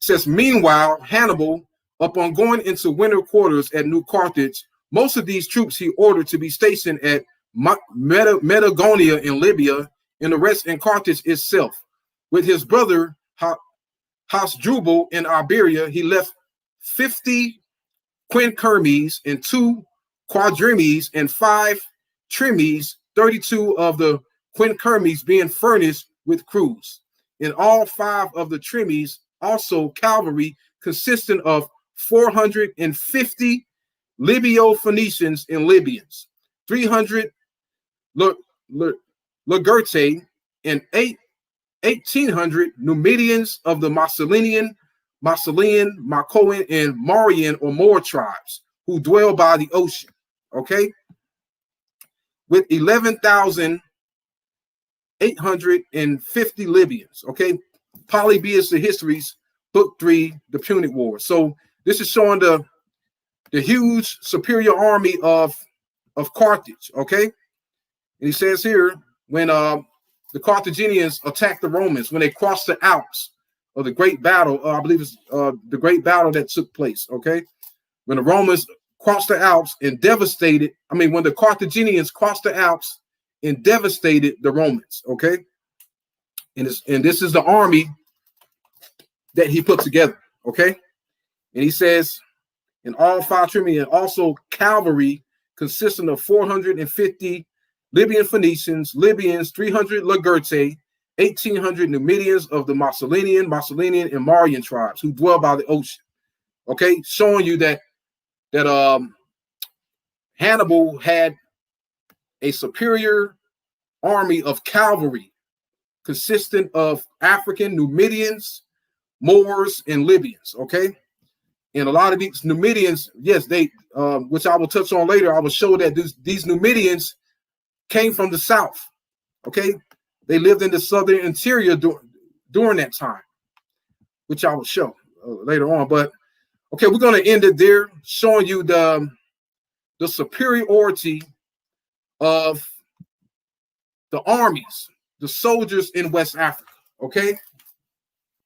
says, meanwhile, Hannibal, upon going into winter quarters at New Carthage, most of these troops he ordered to be stationed at Metagonia in Libya, and the rest in Carthage itself. With his brother Hasdrubal in Iberia, he left 50 quinquermes and 2 quadrimes and 5 trimes, 32 of the quinquermes being furnished with crews. In all 5 of the trimes, also cavalry consisting of 450 Libyo-Phoenicians and Libyans, 300 Ligurte, and 1,800 Numidians of the Massilian, Marcoan, and Marian or Moor tribes who dwell by the ocean, okay? With 11,850 Libyans, okay? Polybius, the Histories, Book 3, the Punic War. So this is showing the huge superior army of Carthage, okay? And he says here, when the Carthaginians attacked the Romans, when they crossed the Alps, or the great battle, I believe it's the great battle that took place, okay? When the Romans crossed the Alps and devastated, when the Carthaginians crossed the Alps and devastated the Romans, okay? And this is the army that he put together, okay? And he says, in all 5 trimes, and also cavalry consisting of 450 Libyan Phoenicians, Libyans, 300 Ligurte, 1,800 Numidians of the Massilian, and Marian tribes who dwell by the ocean. Okay, showing you that that Hannibal had a superior army of cavalry consisting of African Numidians, Moors, and Libyans. Okay, and a lot of these Numidians, yes, they, which I will touch on later. I will show that these Numidians came from the south. Okay, they lived in the southern interior during that time, which I will show later on. But okay, we're going to end it there, showing you the superiority of the armies, the soldiers in West Africa. Okay,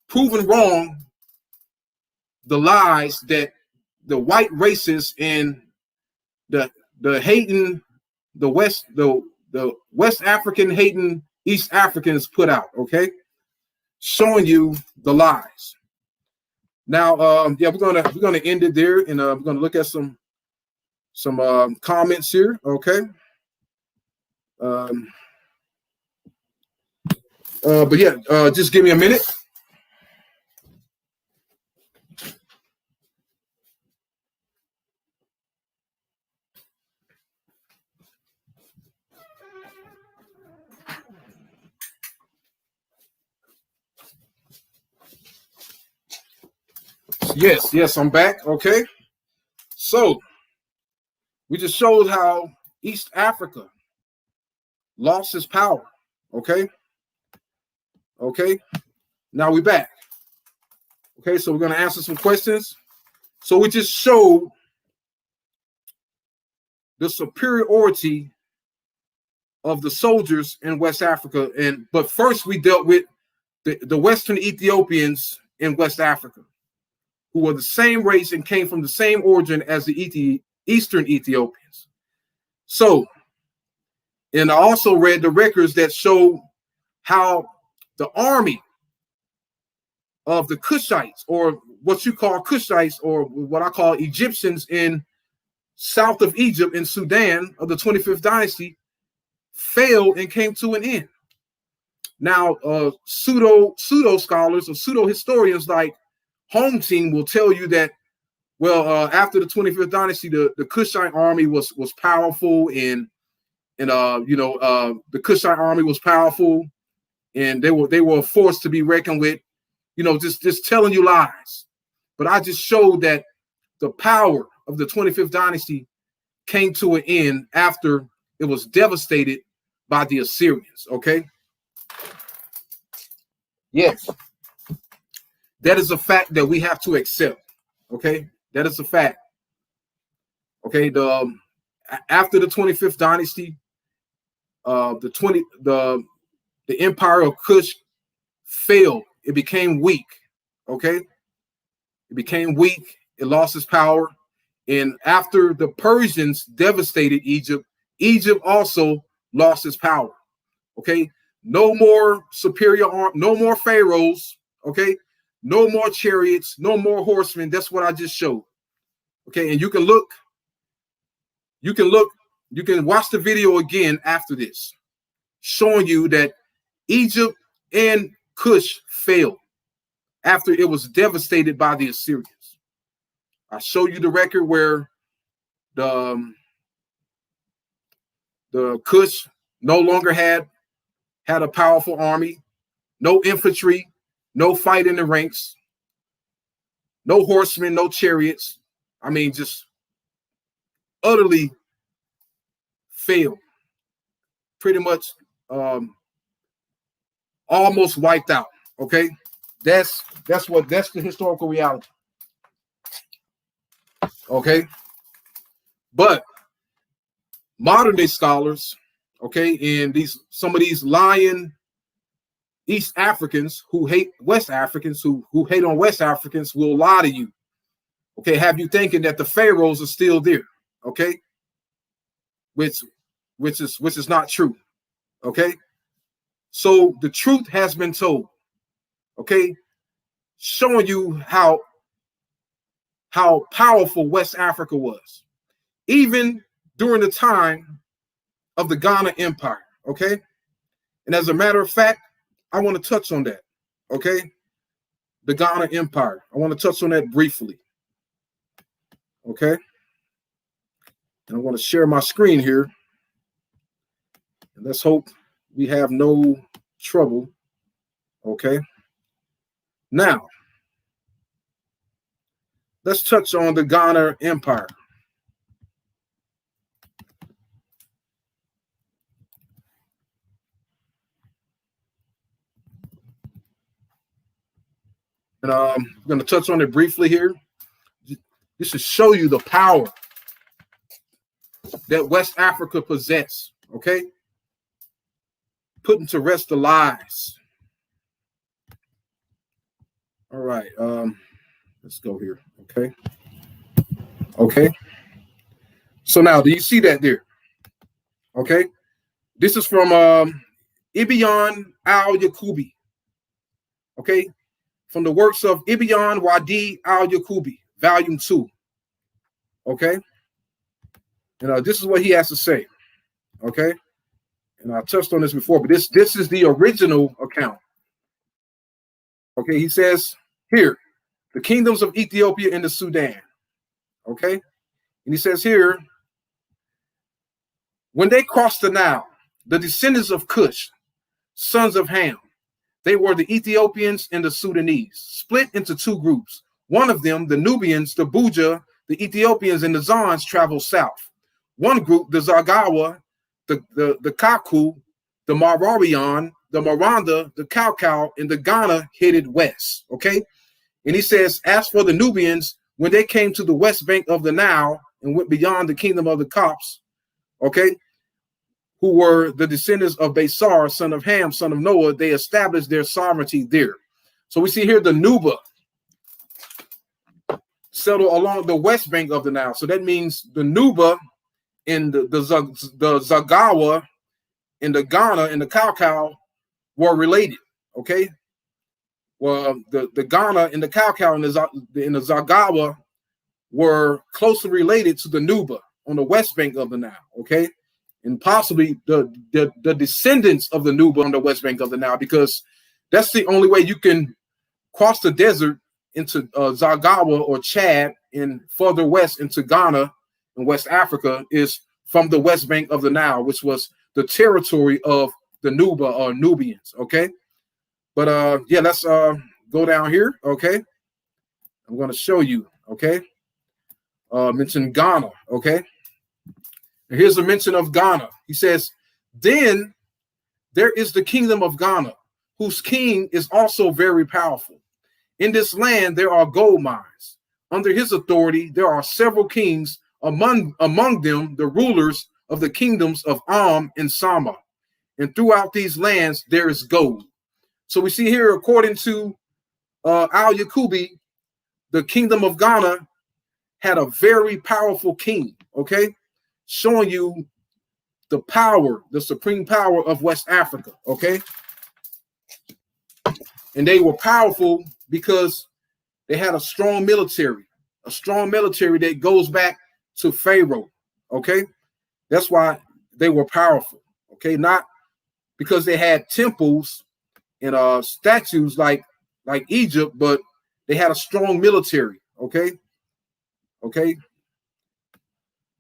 proving wrong the lies that the white races in the hating the West African hating East Africans put out. Okay, showing you the lies. Now, yeah, we're gonna end it there, and we're gonna look at some comments here. Okay. But yeah, just give me a minute. Yes, I'm back. Okay. So we just showed how East Africa lost its power. Okay. Okay. Now we're back. Okay, so we're going to answer some questions. So we just showed the superiority of the soldiers in West Africa. But first we dealt with the Western Ethiopians in West Africa, who were the same race and came from the same origin as the Eastern Ethiopians. So, and I also read the records that show how the army of the Kushites, or what you call Kushites, or what I call Egyptians in south of Egypt in Sudan of the 25th dynasty, failed and came to an end. Now, pseudo scholars or pseudo historians like Home Team will tell you that, well, after the 25th dynasty, the Kushite army was powerful, and the Kushite army was powerful, and they were a force to be reckoned with. Just telling you lies. But I just showed that the power of the 25th dynasty came to an end after it was devastated by the Assyrians. Okay. Yes. That is a fact that we have to accept. Okay. That is a fact. Okay. After the 25th dynasty, the empire of Kush failed. It became weak. Okay. It became weak. It lost its power. And after the Persians devastated Egypt, Egypt also lost its power. Okay. No more superior arm, no more pharaohs. Okay. No more chariots, no more horsemen. That's what I just showed. Okay. And you can watch the video again after this, showing you that Egypt and Kush failed after it was devastated by the Assyrians. I show you the record where the Kush no longer had a powerful army, no infantry, no fight in the ranks, no horsemen, no chariots. I mean, just utterly failed. Pretty much almost wiped out. Okay, that's the historical reality. Okay, but modern day scholars, okay, and some of these lying East Africans who hate West Africans, who hate on West Africans, will lie to you. Okay, have you thinking that the pharaohs are still there? Okay, which is not true. Okay, so the truth has been told. Okay, showing you how powerful West Africa was, even during the time of the Ghana Empire. Okay, and as a matter of fact, I want to touch on that. Okay, the Ghana Empire. I want to touch on that briefly. Okay. And I'm going to share my screen here. And let's hope we have no trouble. Okay. Now, let's touch on the Ghana Empire. And I'm going to touch on it briefly here. This should show you the power that West Africa possessed, okay? Putting to rest the lies. All right, let's go here, okay? Okay. So now, do you see that there? Okay. This is from Ibn al-Yaqubi, okay? From the works of Ibn Wadi al-Yaqubi, volume 2, okay? And this is what he has to say, okay? And I touched on this before, but this is the original account. Okay, he says here, the kingdoms of Ethiopia and the Sudan, okay? And he says here, when they crossed the Nile, the descendants of Cush, sons of Ham, they were the Ethiopians and the Sudanese, split into two groups. One of them, the Nubians, the Buja, the Ethiopians, and the Zons traveled south. One group, the Zagawa, the Kaku, the Mararian, the Maranda, the Kaukau, and the Ghana headed west, okay? And he says, as for the Nubians, when they came to the west bank of the Nile and went beyond the kingdom of the Copts, okay, who were the descendants of Besar, son of Ham, son of Noah, they established their sovereignty there. So we see here the Nuba settle along the west bank of the Nile. So that means the Nuba and the Zagawa and the Ghana and the Kaukau were related, okay? Well, the Ghana and the Kaukau and the Zagawa were closely related to the Nuba on the west bank of the Nile, okay? And possibly the descendants of the Nuba on the west bank of the Nile, because that's the only way you can cross the desert into Zagawa or Chad and further west into Ghana and West Africa is from the west bank of the Nile, which was the territory of the Nuba or Nubians, okay? But yeah, let's go down here, okay? I'm going to show you, okay? Mention Ghana, okay? And here's a mention of Ghana. He says, then there is the kingdom of Ghana, whose king is also very powerful. In this land, there are gold mines. Under his authority, there are several kings, among them the rulers of the kingdoms of and Sama. And throughout these lands, there is gold. So we see here, according to al-Yaqubi, the kingdom of Ghana had a very powerful king, okay? Showing you the power, the supreme power of West Africa, okay? And they were powerful because they had a strong military that goes back to Pharaoh, okay? That's why they were powerful, okay? Not because they had temples and statues like Egypt, but they had a strong military, okay? Okay?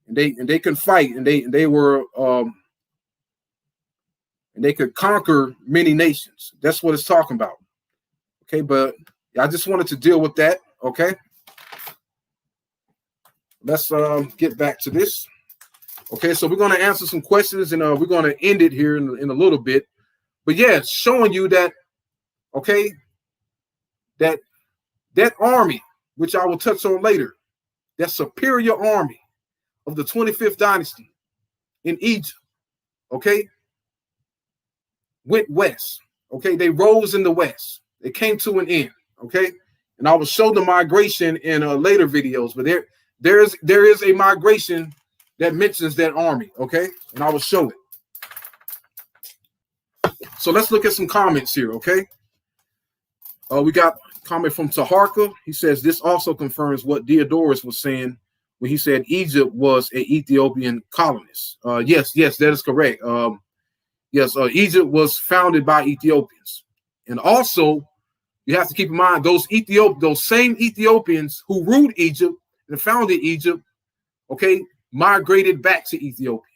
And they can fight, and they were and they could conquer many nations. That's what it's talking about. Okay, but I just wanted to deal with that. Okay, let's get back to this. Okay, so we're going to answer some questions, and we're going to end it here in a little bit. But yeah, showing you that, okay, that army, which I will touch on later, that superior army of the 25th dynasty in Egypt, okay, went west. Okay, they rose in the west. They came to an end. Okay, and I will show the migration in later videos. But there is a migration that mentions that army. Okay, and I will show it. So let's look at some comments here. Okay, we got a comment from Taharka. He says this also confirms what Diodorus was saying when he said Egypt was an Ethiopian colonist. Yes, that is correct. Yes, Egypt was founded by Ethiopians. And also, you have to keep in mind those same Ethiopians who ruled Egypt and founded Egypt, okay, migrated back to Ethiopia.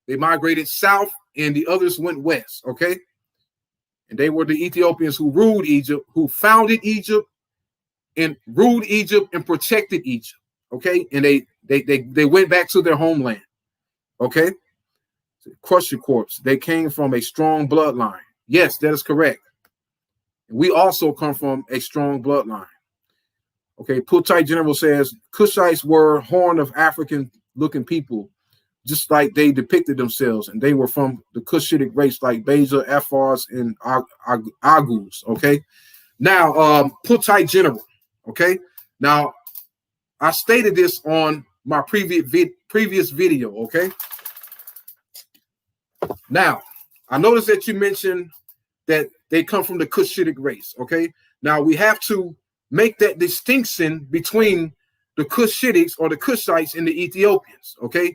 They migrated south and the others went west, okay? And they were the Ethiopians who ruled Egypt, who founded Egypt and ruled Egypt and protected Egypt, okay? And they went back to their homeland, okay? Crush your corpse. They came from a strong bloodline. Yes, that is correct. We also come from a strong bloodline. Okay, Puttite General says Cushites were Horn of African-looking people, just like they depicted themselves, and they were from the Cushitic race, like Beja, Afars, and Agus. Okay, now Puttite General. Okay, now I stated this on my previous video. Okay, now I noticed that you mentioned that they come from the Cushitic race. Okay, now we have to make that distinction between the Cushitics or the Cushites and the Ethiopians. Okay,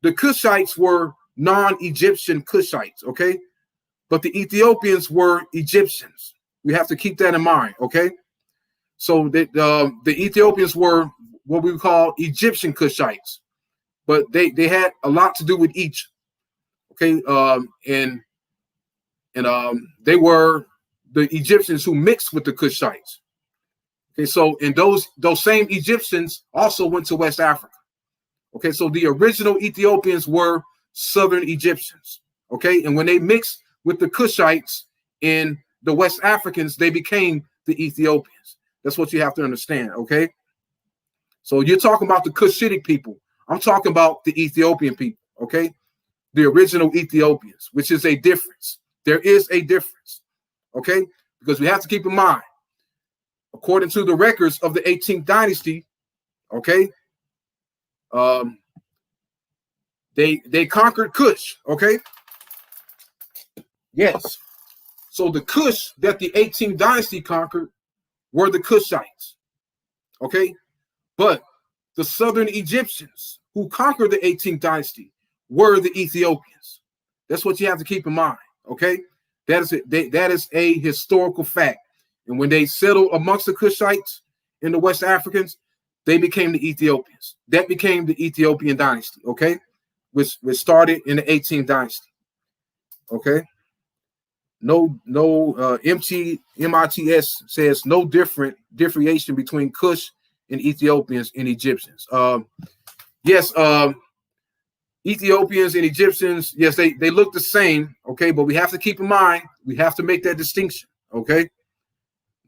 the Cushites were non-Egyptian Cushites. Okay, but the Ethiopians were Egyptians. We have to keep that in mind. Okay, so that the Ethiopians were what we call Egyptian Cushites, but they had a lot to do with Egypt. Okay, and they were the Egyptians who mixed with the Cushites. Okay, so and those same Egyptians also went to West Africa. Okay, so the original Ethiopians were Southern Egyptians. Okay, and when they mixed with the Cushites and the West Africans, they became the Ethiopians. That's what you have to understand. Okay, so you're talking about the Cushitic people. I'm talking about the Ethiopian people. Okay, the original Ethiopians, which is a difference. There is a difference. Okay, because we have to keep in mind, according to the records of the 18th dynasty, okay, they conquered Kush, okay? Yes. So the Kush that the 18th dynasty conquered were the Kushites, okay? But the southern Egyptians who conquered the 18th dynasty were the Ethiopians. That's what you have to keep in mind, okay? That is a historical fact. And when they settled amongst the Cushites and the West Africans, they became the Ethiopians. That became the Ethiopian dynasty, okay? Which started in the 18th dynasty, okay? MITS says no differentiation between Cush and Ethiopians and Egyptians. Yes, Ethiopians and Egyptians, yes, they look the same, okay? But we have to keep in mind, we have to make that distinction, okay?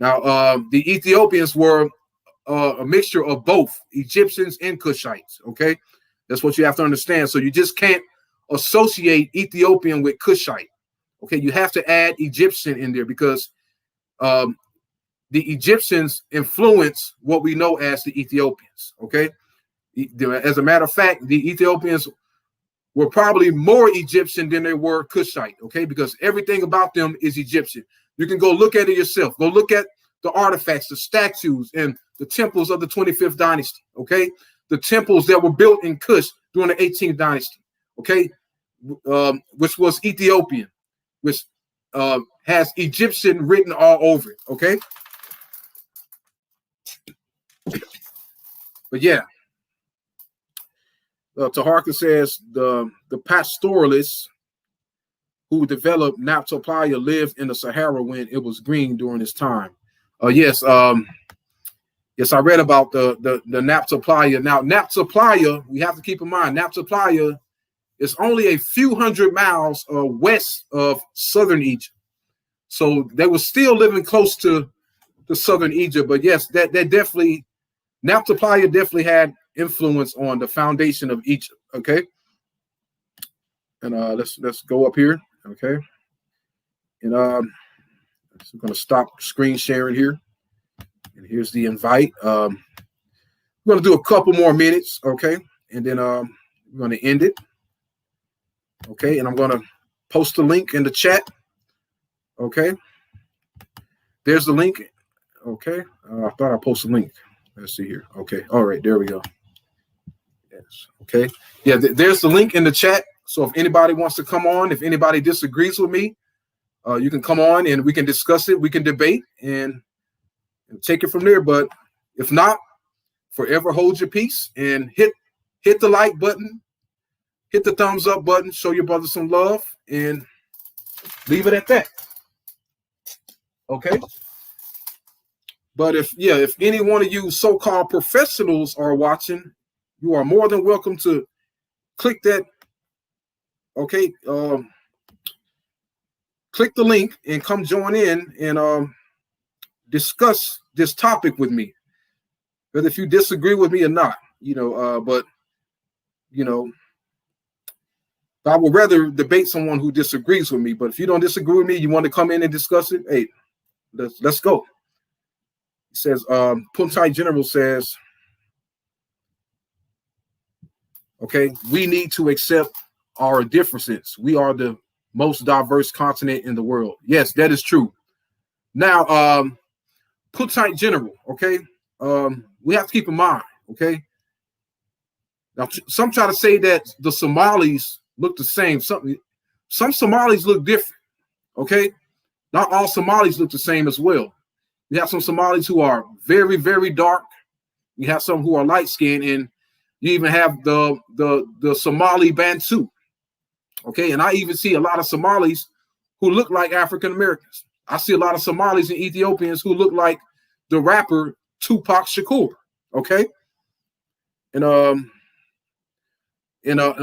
Now, the Ethiopians were a mixture of both Egyptians and Cushites, okay? That's what you have to understand. So you just can't associate Ethiopian with Cushite, okay? You have to add Egyptian in there because the Egyptians influence what we know as the Ethiopians, okay? As a matter of fact, the Ethiopians were probably more Egyptian than they were Cushite, okay? Because everything about them is Egyptian. You can go look at it yourself. Go look at the artifacts, the statues, and the temples of the 25th dynasty, okay? The temples that were built in Kush during the 18th dynasty, okay? Which was Ethiopian, which has Egyptian written all over it, okay? But yeah, Taharka says the pastoralists who developed Naphtali lived in the Sahara when it was green during this time. Yes, yes, I read about the Naphtali. Now, Naphtali, we have to keep in mind, Naphtali is only a few hundred miles west of southern Egypt. So they were still living close to southern Egypt. But yes, that definitely, Naphtali definitely had influence on the foundation of Egypt. Okay, and let's go up here. Okay, and I'm going to stop screen sharing here. And here's the invite. We're going to do a couple more minutes, okay? And then we're going to end it. Okay, and I'm going to post the link in the chat. Okay. There's the link. Okay. I thought I posted a link. Let's see here. Okay. All right. There we go. Yes. Okay. Yeah, there's the link in the chat. So if anybody wants to come on, if anybody disagrees with me, you can come on and we can discuss it. We can debate and take it from there. But if not, forever hold your peace and hit hit the like button, hit the thumbs up button, show your brother some love, and leave it at that. Okay. But if any one of you so-called professionals are watching, you are more than welcome to click that. Okay. Click the link and come join in and discuss this topic with me. Whether if you disagree with me or not, but I would rather debate someone who disagrees with me. But if you don't disagree with me, you want to come in and discuss it, hey, let's go. It says, Puntai General says, okay, we need to accept our differences. We are the most diverse continent in the world. Yes, that is true. Now, Puntai General, okay, we have to keep in mind, okay. Now, some try to say that the Somalis look the same. Some Somalis look different, okay. Not all Somalis look the same as well. You have some Somalis who are very, very dark. You have some who are light skinned, and you even have the Somali Bantu. Okay, and I even see a lot of Somalis who look like African Americans. I see a lot of Somalis and Ethiopians who look like the rapper Tupac Shakur. Okay, and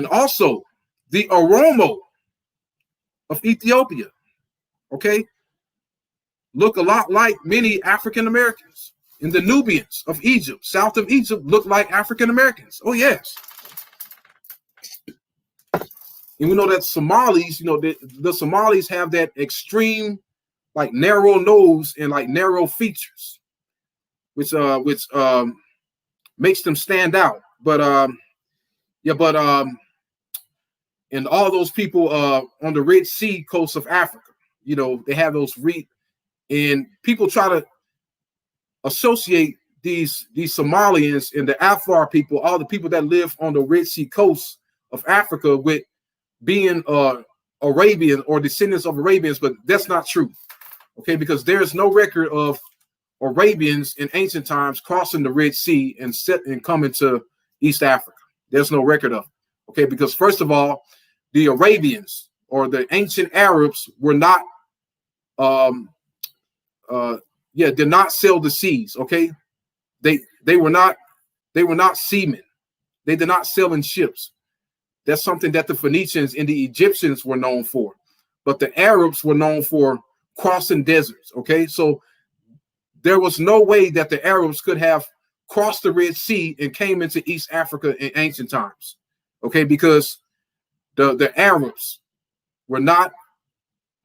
also the Oromo of Ethiopia. Okay, look a lot like many African Americans. And the Nubians of Egypt, south of Egypt, look like African Americans. Oh, yes. And we know that Somalis, the Somalis have that extreme, like, narrow nose and like narrow features, which makes them stand out. But and all those people on the Red Sea coast of Africa, they have those and people try to associate these Somalians and the Afar people, all the people that live on the Red Sea coast of Africa, with being Arabian or descendants of Arabians, but that's not true. Okay, because there is no record of Arabians in ancient times crossing the Red Sea and coming to East Africa. There's no record of it. Okay, because first of all, the Arabians or the ancient Arabs were not did not sail the seas. Okay, they were not seamen. They did not sail in ships. That's something that the Phoenicians and the Egyptians were known for. But the Arabs were known for crossing deserts. Okay, so there was no way that the Arabs could have crossed the Red Sea and came into East Africa in ancient times. Okay, because the Arabs were not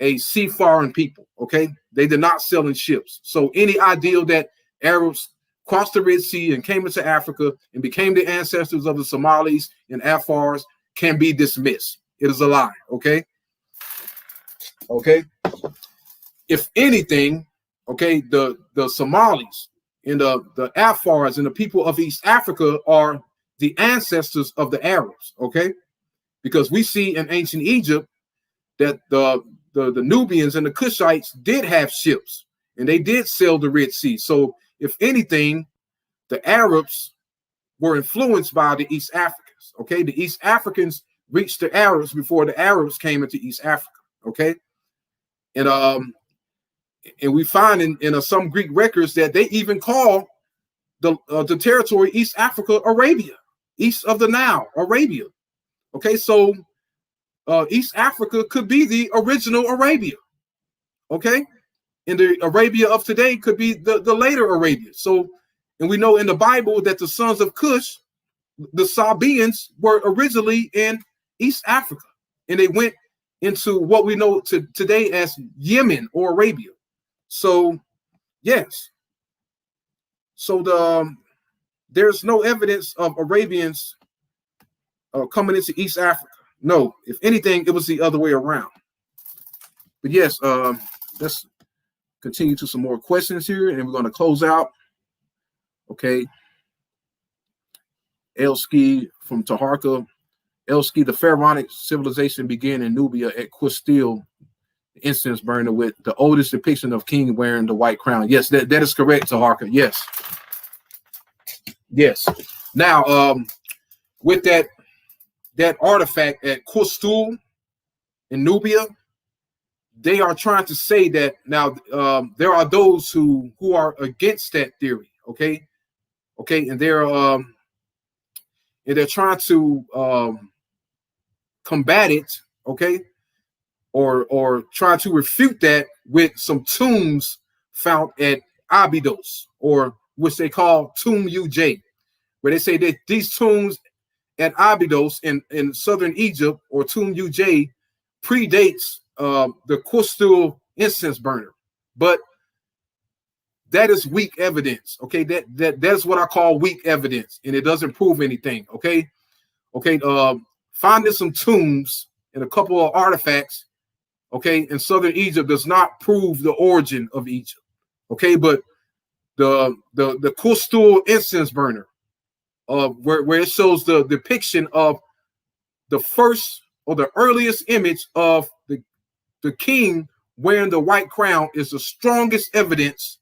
a seafaring people. Okay, they did not sail in ships. So any idea that Arabs crossed the Red Sea and came into Africa and became the ancestors of the Somalis and Afars can be dismissed. It is a lie. Okay. Okay. If anything, okay, the Somalis and the Afars and the people of East Africa are the ancestors of the Arabs. Okay, because we see in ancient Egypt that the Nubians and the Cushites did have ships and they did sail the Red Sea. So if anything, the Arabs were influenced by the East Africans. Okay, the East Africans reached the Arabs before the Arabs came into East Africa. Okay, and we find in some Greek records that they even call the territory East Africa Arabia, east of the Nile, Arabia. Okay, so East Africa could be the original Arabia. Okay, and the Arabia of today could be the later Arabia. So, and we know in the Bible that the sons of Cush, the Sabaeans, were originally in East Africa, and they went into what we know today as Yemen or Arabia. So, yes. So there's no evidence of Arabians coming into East Africa. No, if anything, it was the other way around. But yes, let's continue to some more questions here, and we're going to close out. Okay. Elski from Taharka. Elski, the pharaonic civilization began in Nubia at Qustil, incense burner with the oldest depiction of king wearing the white crown. Yes, that is correct, Taharka. Yes. Yes. Now, with that artifact at Kustul in Nubia, they are trying to say that now there are those who are against that theory, okay, and they're trying to combat it, okay, or try to refute that with some tombs found at Abydos, or which they call Tomb UJ, where they say that these tombs at Abydos in southern Egypt, or Tomb UJ, predates the Kustul incense burner. But that is weak evidence, okay? That's what I call weak evidence, and it doesn't prove anything, okay? Finding some tombs and a couple of artifacts, okay, in southern Egypt does not prove the origin of Egypt, okay? But the Kustul incense burner, where it shows the depiction of the first or the earliest image of the king wearing the white crown, is the strongest evidence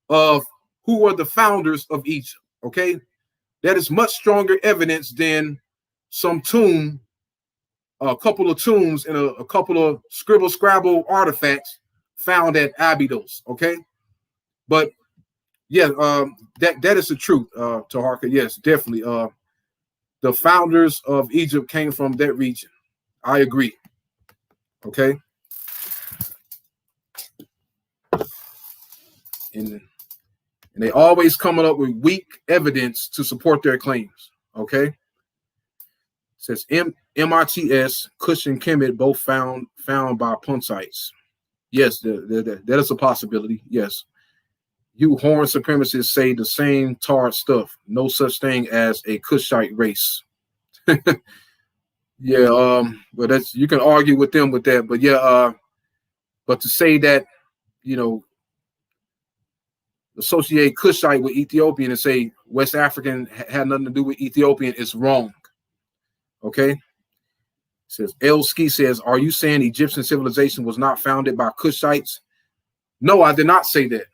of who were the founders of Egypt, okay? That is much stronger evidence than some tomb, a couple of tombs and a couple of scribble artifacts found at Abydos, okay? But yeah, that is the truth, Taharka. Yes, definitely. The founders of Egypt came from that region. I agree. Okay. And they always coming up with weak evidence to support their claims. Okay. It says MRTS, Kush and Kemet both found by Punsites. Yes, that is a possibility. Yes. You horn supremacists say the same tarred stuff. No such thing as a Kushite race. Yeah, but that's, you can argue with them with that. But yeah, but to say that, you know, associate Kushite with Ethiopian and say West African had nothing to do with Ethiopian is wrong. Okay. It says Elski says, are you saying Egyptian civilization was not founded by Kushites? No, I did not say that.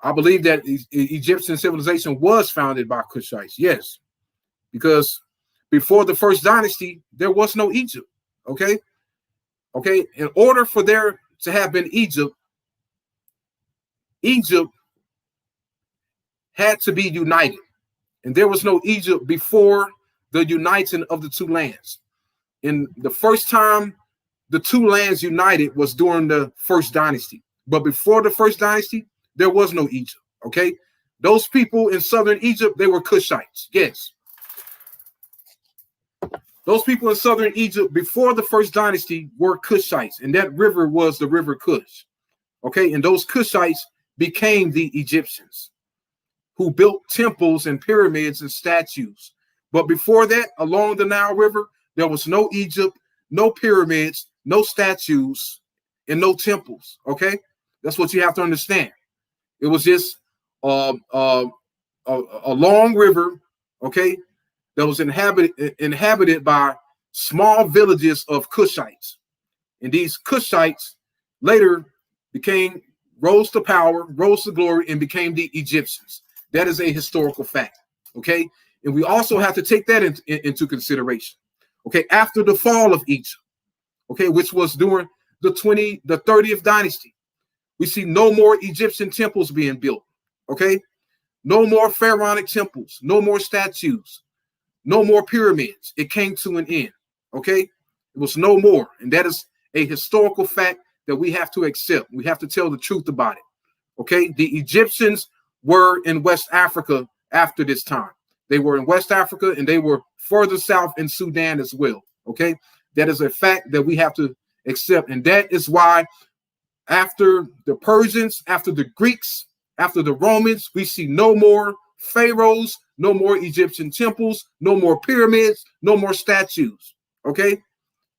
I believe that Egyptian civilization was founded by Kushites. Yes, because before the first dynasty, there was no Egypt. Okay. Okay. In order for there to have been Egypt, Egypt had to be united. And there was no Egypt before the uniting of the two lands. And the first time the two lands united was during the first dynasty. But before the first dynasty, there was no Egypt. Okay. Those people in southern Egypt, they were Kushites. Yes. Those people in southern Egypt before the first dynasty were Kushites, and that river was the river Kush. Okay, and those Kushites became the Egyptians who built temples and pyramids and statues. But before that, along the Nile River, there was no Egypt, no pyramids, no statues, and no temples. Okay, that's what you have to understand. It was just a long river, okay, that was inhabited by small villages of Kushites. And these Kushites later rose to power, rose to glory, and became the Egyptians. That is a historical fact, okay? And we also have to take that into consideration, okay? After the fall of Egypt, okay, which was during the 30th dynasty, we see no more Egyptian temples being built, okay? No more pharaonic temples, no more statues, no more pyramids. It came to an end, okay? It was no more. And that is a historical fact that we have to accept. We have to tell the truth about it, okay? The Egyptians were in West Africa after this time. They were in West Africa, and they were further south in Sudan as well, okay? That is a fact that we have to accept. And that is why after the Persians, after the Greeks, after the Romans, we see no more pharaohs, no more Egyptian temples, no more pyramids, no more statues, okay?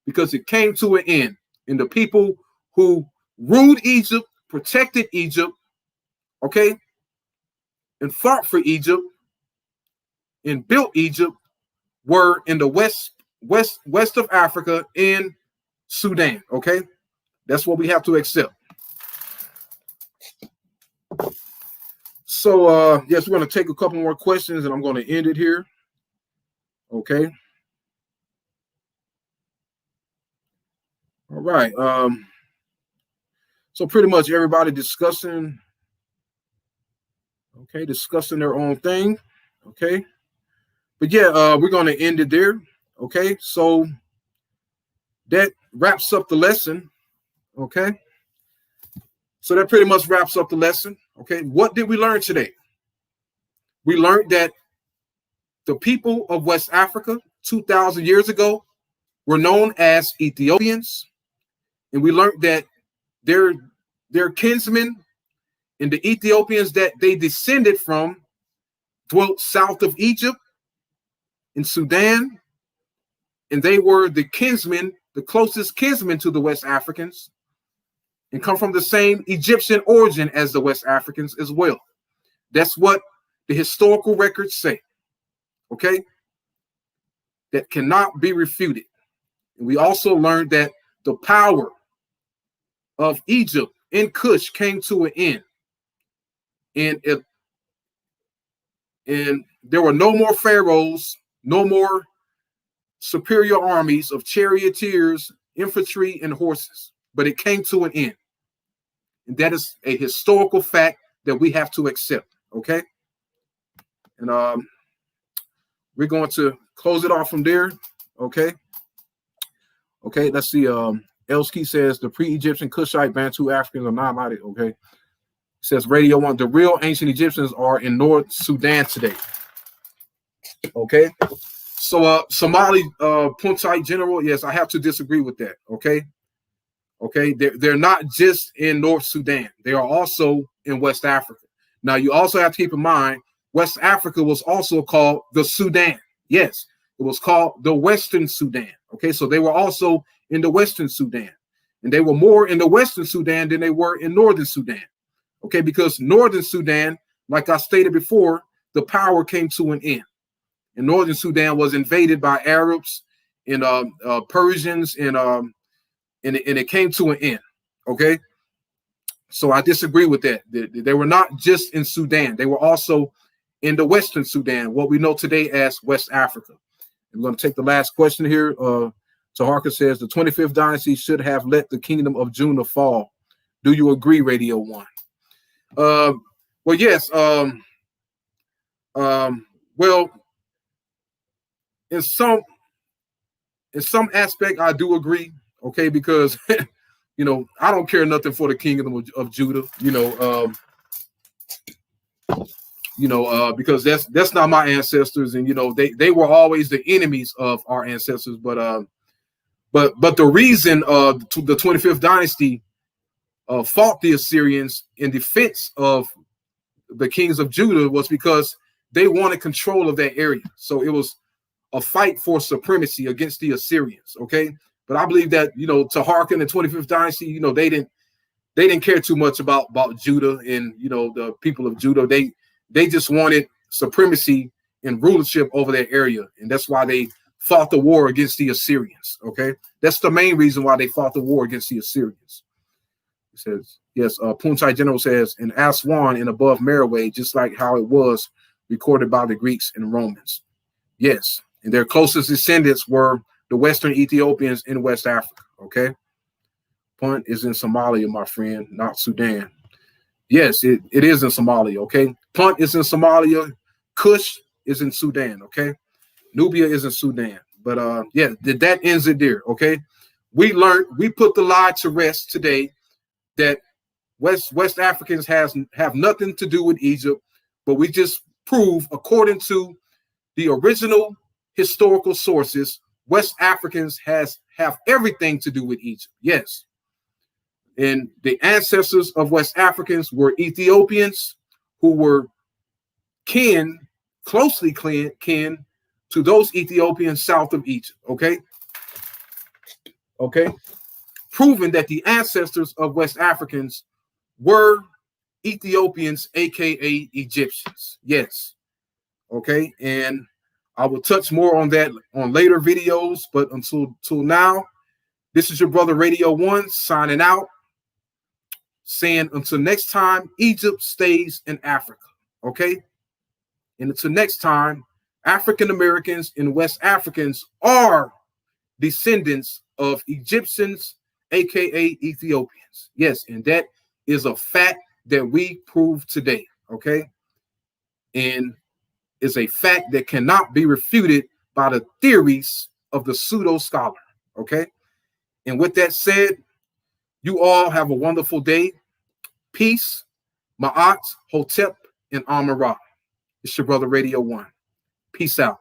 Because it came to an end. And the people who ruled Egypt, protected Egypt, okay, and fought for Egypt and built Egypt were in the west of Africa in Sudan, okay? That's what we have to accept. So, yes, we're going to take a couple more questions, and I'm going to end it here. Okay. All right. So pretty much everybody discussing, okay, discussing their own thing. Okay. But yeah, we're going to end it there. Okay. So that wraps up the lesson. Okay. So that pretty much wraps up the lesson. Okay. What did we learn today? We learned that the people of West Africa 2,000 years ago were known as Ethiopians. And we learned that their kinsmen and the Ethiopians that they descended from dwelt south of Egypt in Sudan. And they were the kinsmen, the closest kinsmen to the West Africans, and come from the same Egyptian origin as the West Africans as well. That's what the historical records say. Okay? That cannot be refuted. And we also learned that the power of Egypt in Kush came to an end. And there were no more pharaohs, no more superior armies of charioteers, infantry, and horses. But it came to an end. And that is a historical fact that we have to accept. Okay? And we're going to close it off from there. Okay? Okay, let's see. Elski says the pre-Egyptian Kushite Bantu Africans are non-mighty. Okay. It says Radio 1, the real ancient Egyptians are in North Sudan today. Okay. So Somali Puntite general, yes, I have to disagree with that. Okay. Okay, they're not just in North Sudan. They are also in West Africa. Now you also have to keep in mind West Africa was also called the Sudan. Yes, it was called the Western Sudan. Okay, so they were also in the Western Sudan. And they were more in the Western Sudan than they were in Northern Sudan. Okay, because Northern Sudan, like I stated before, the power came to an end. And Northern Sudan was invaded by Arabs and Persians, and it came to an end. Okay, so I disagree with that. They were not just in Sudan. They were also in the Western Sudan, what we know today as West Africa. I'm going to take the last question here. Taharka says the 25th dynasty should have let the kingdom of Judah fall. Do you agree, Radio 1? Well, yes. Well, in some aspect, I do agree. Okay, because you know I don't care nothing for the kingdom of Judah. Because that's not my ancestors, and they were always the enemies of our ancestors. But the reason the 25th dynasty fought the Assyrians in defense of the kings of Judah was because they wanted control of that area. So it was a fight for supremacy against the Assyrians. Okay, but I believe that Taharka and the 25th dynasty, they didn't care too much about Judah and the people of Judah. They just wanted supremacy and rulership over their area. And that's why they fought the war against the Assyrians. Okay. That's the main reason why they fought the war against the Assyrians. He says, yes, Punchai General says, in Aswan and above Merowe, just like how it was recorded by the Greeks and Romans. Yes. And their closest descendants were the Western Ethiopians in West Africa. Okay. Punt is in Somalia, my friend, not Sudan. Yes, it is in Somalia, okay? Punt is in Somalia. Kush is in Sudan, okay? Nubia is in Sudan. But yeah, that ends it there, okay? We put the lie to rest today that West Africans have nothing to do with Egypt, but we just prove, according to the original historical sources, West Africans have everything to do with Egypt. Yes. And the ancestors of West Africans were Ethiopians who were closely kin to those Ethiopians south of Egypt. Okay. Okay. Proving that the ancestors of West Africans were Ethiopians, aka Egyptians. Yes. Okay. And I will touch more on that on later videos, but until now, this is your brother Radio 1 signing out, saying until next time, Egypt stays in Africa. Okay. And until next time, African Americans and West Africans are descendants of Egyptians, aka Ethiopians. Yes, and that is a fact that we prove today. Okay, and is a fact that cannot be refuted by the theories of the pseudo scholar. Okay, and with that said, you all have a wonderful day. Peace, Ma'at, Hotep, and Amun-Ra. It's your brother Radio One. Peace out.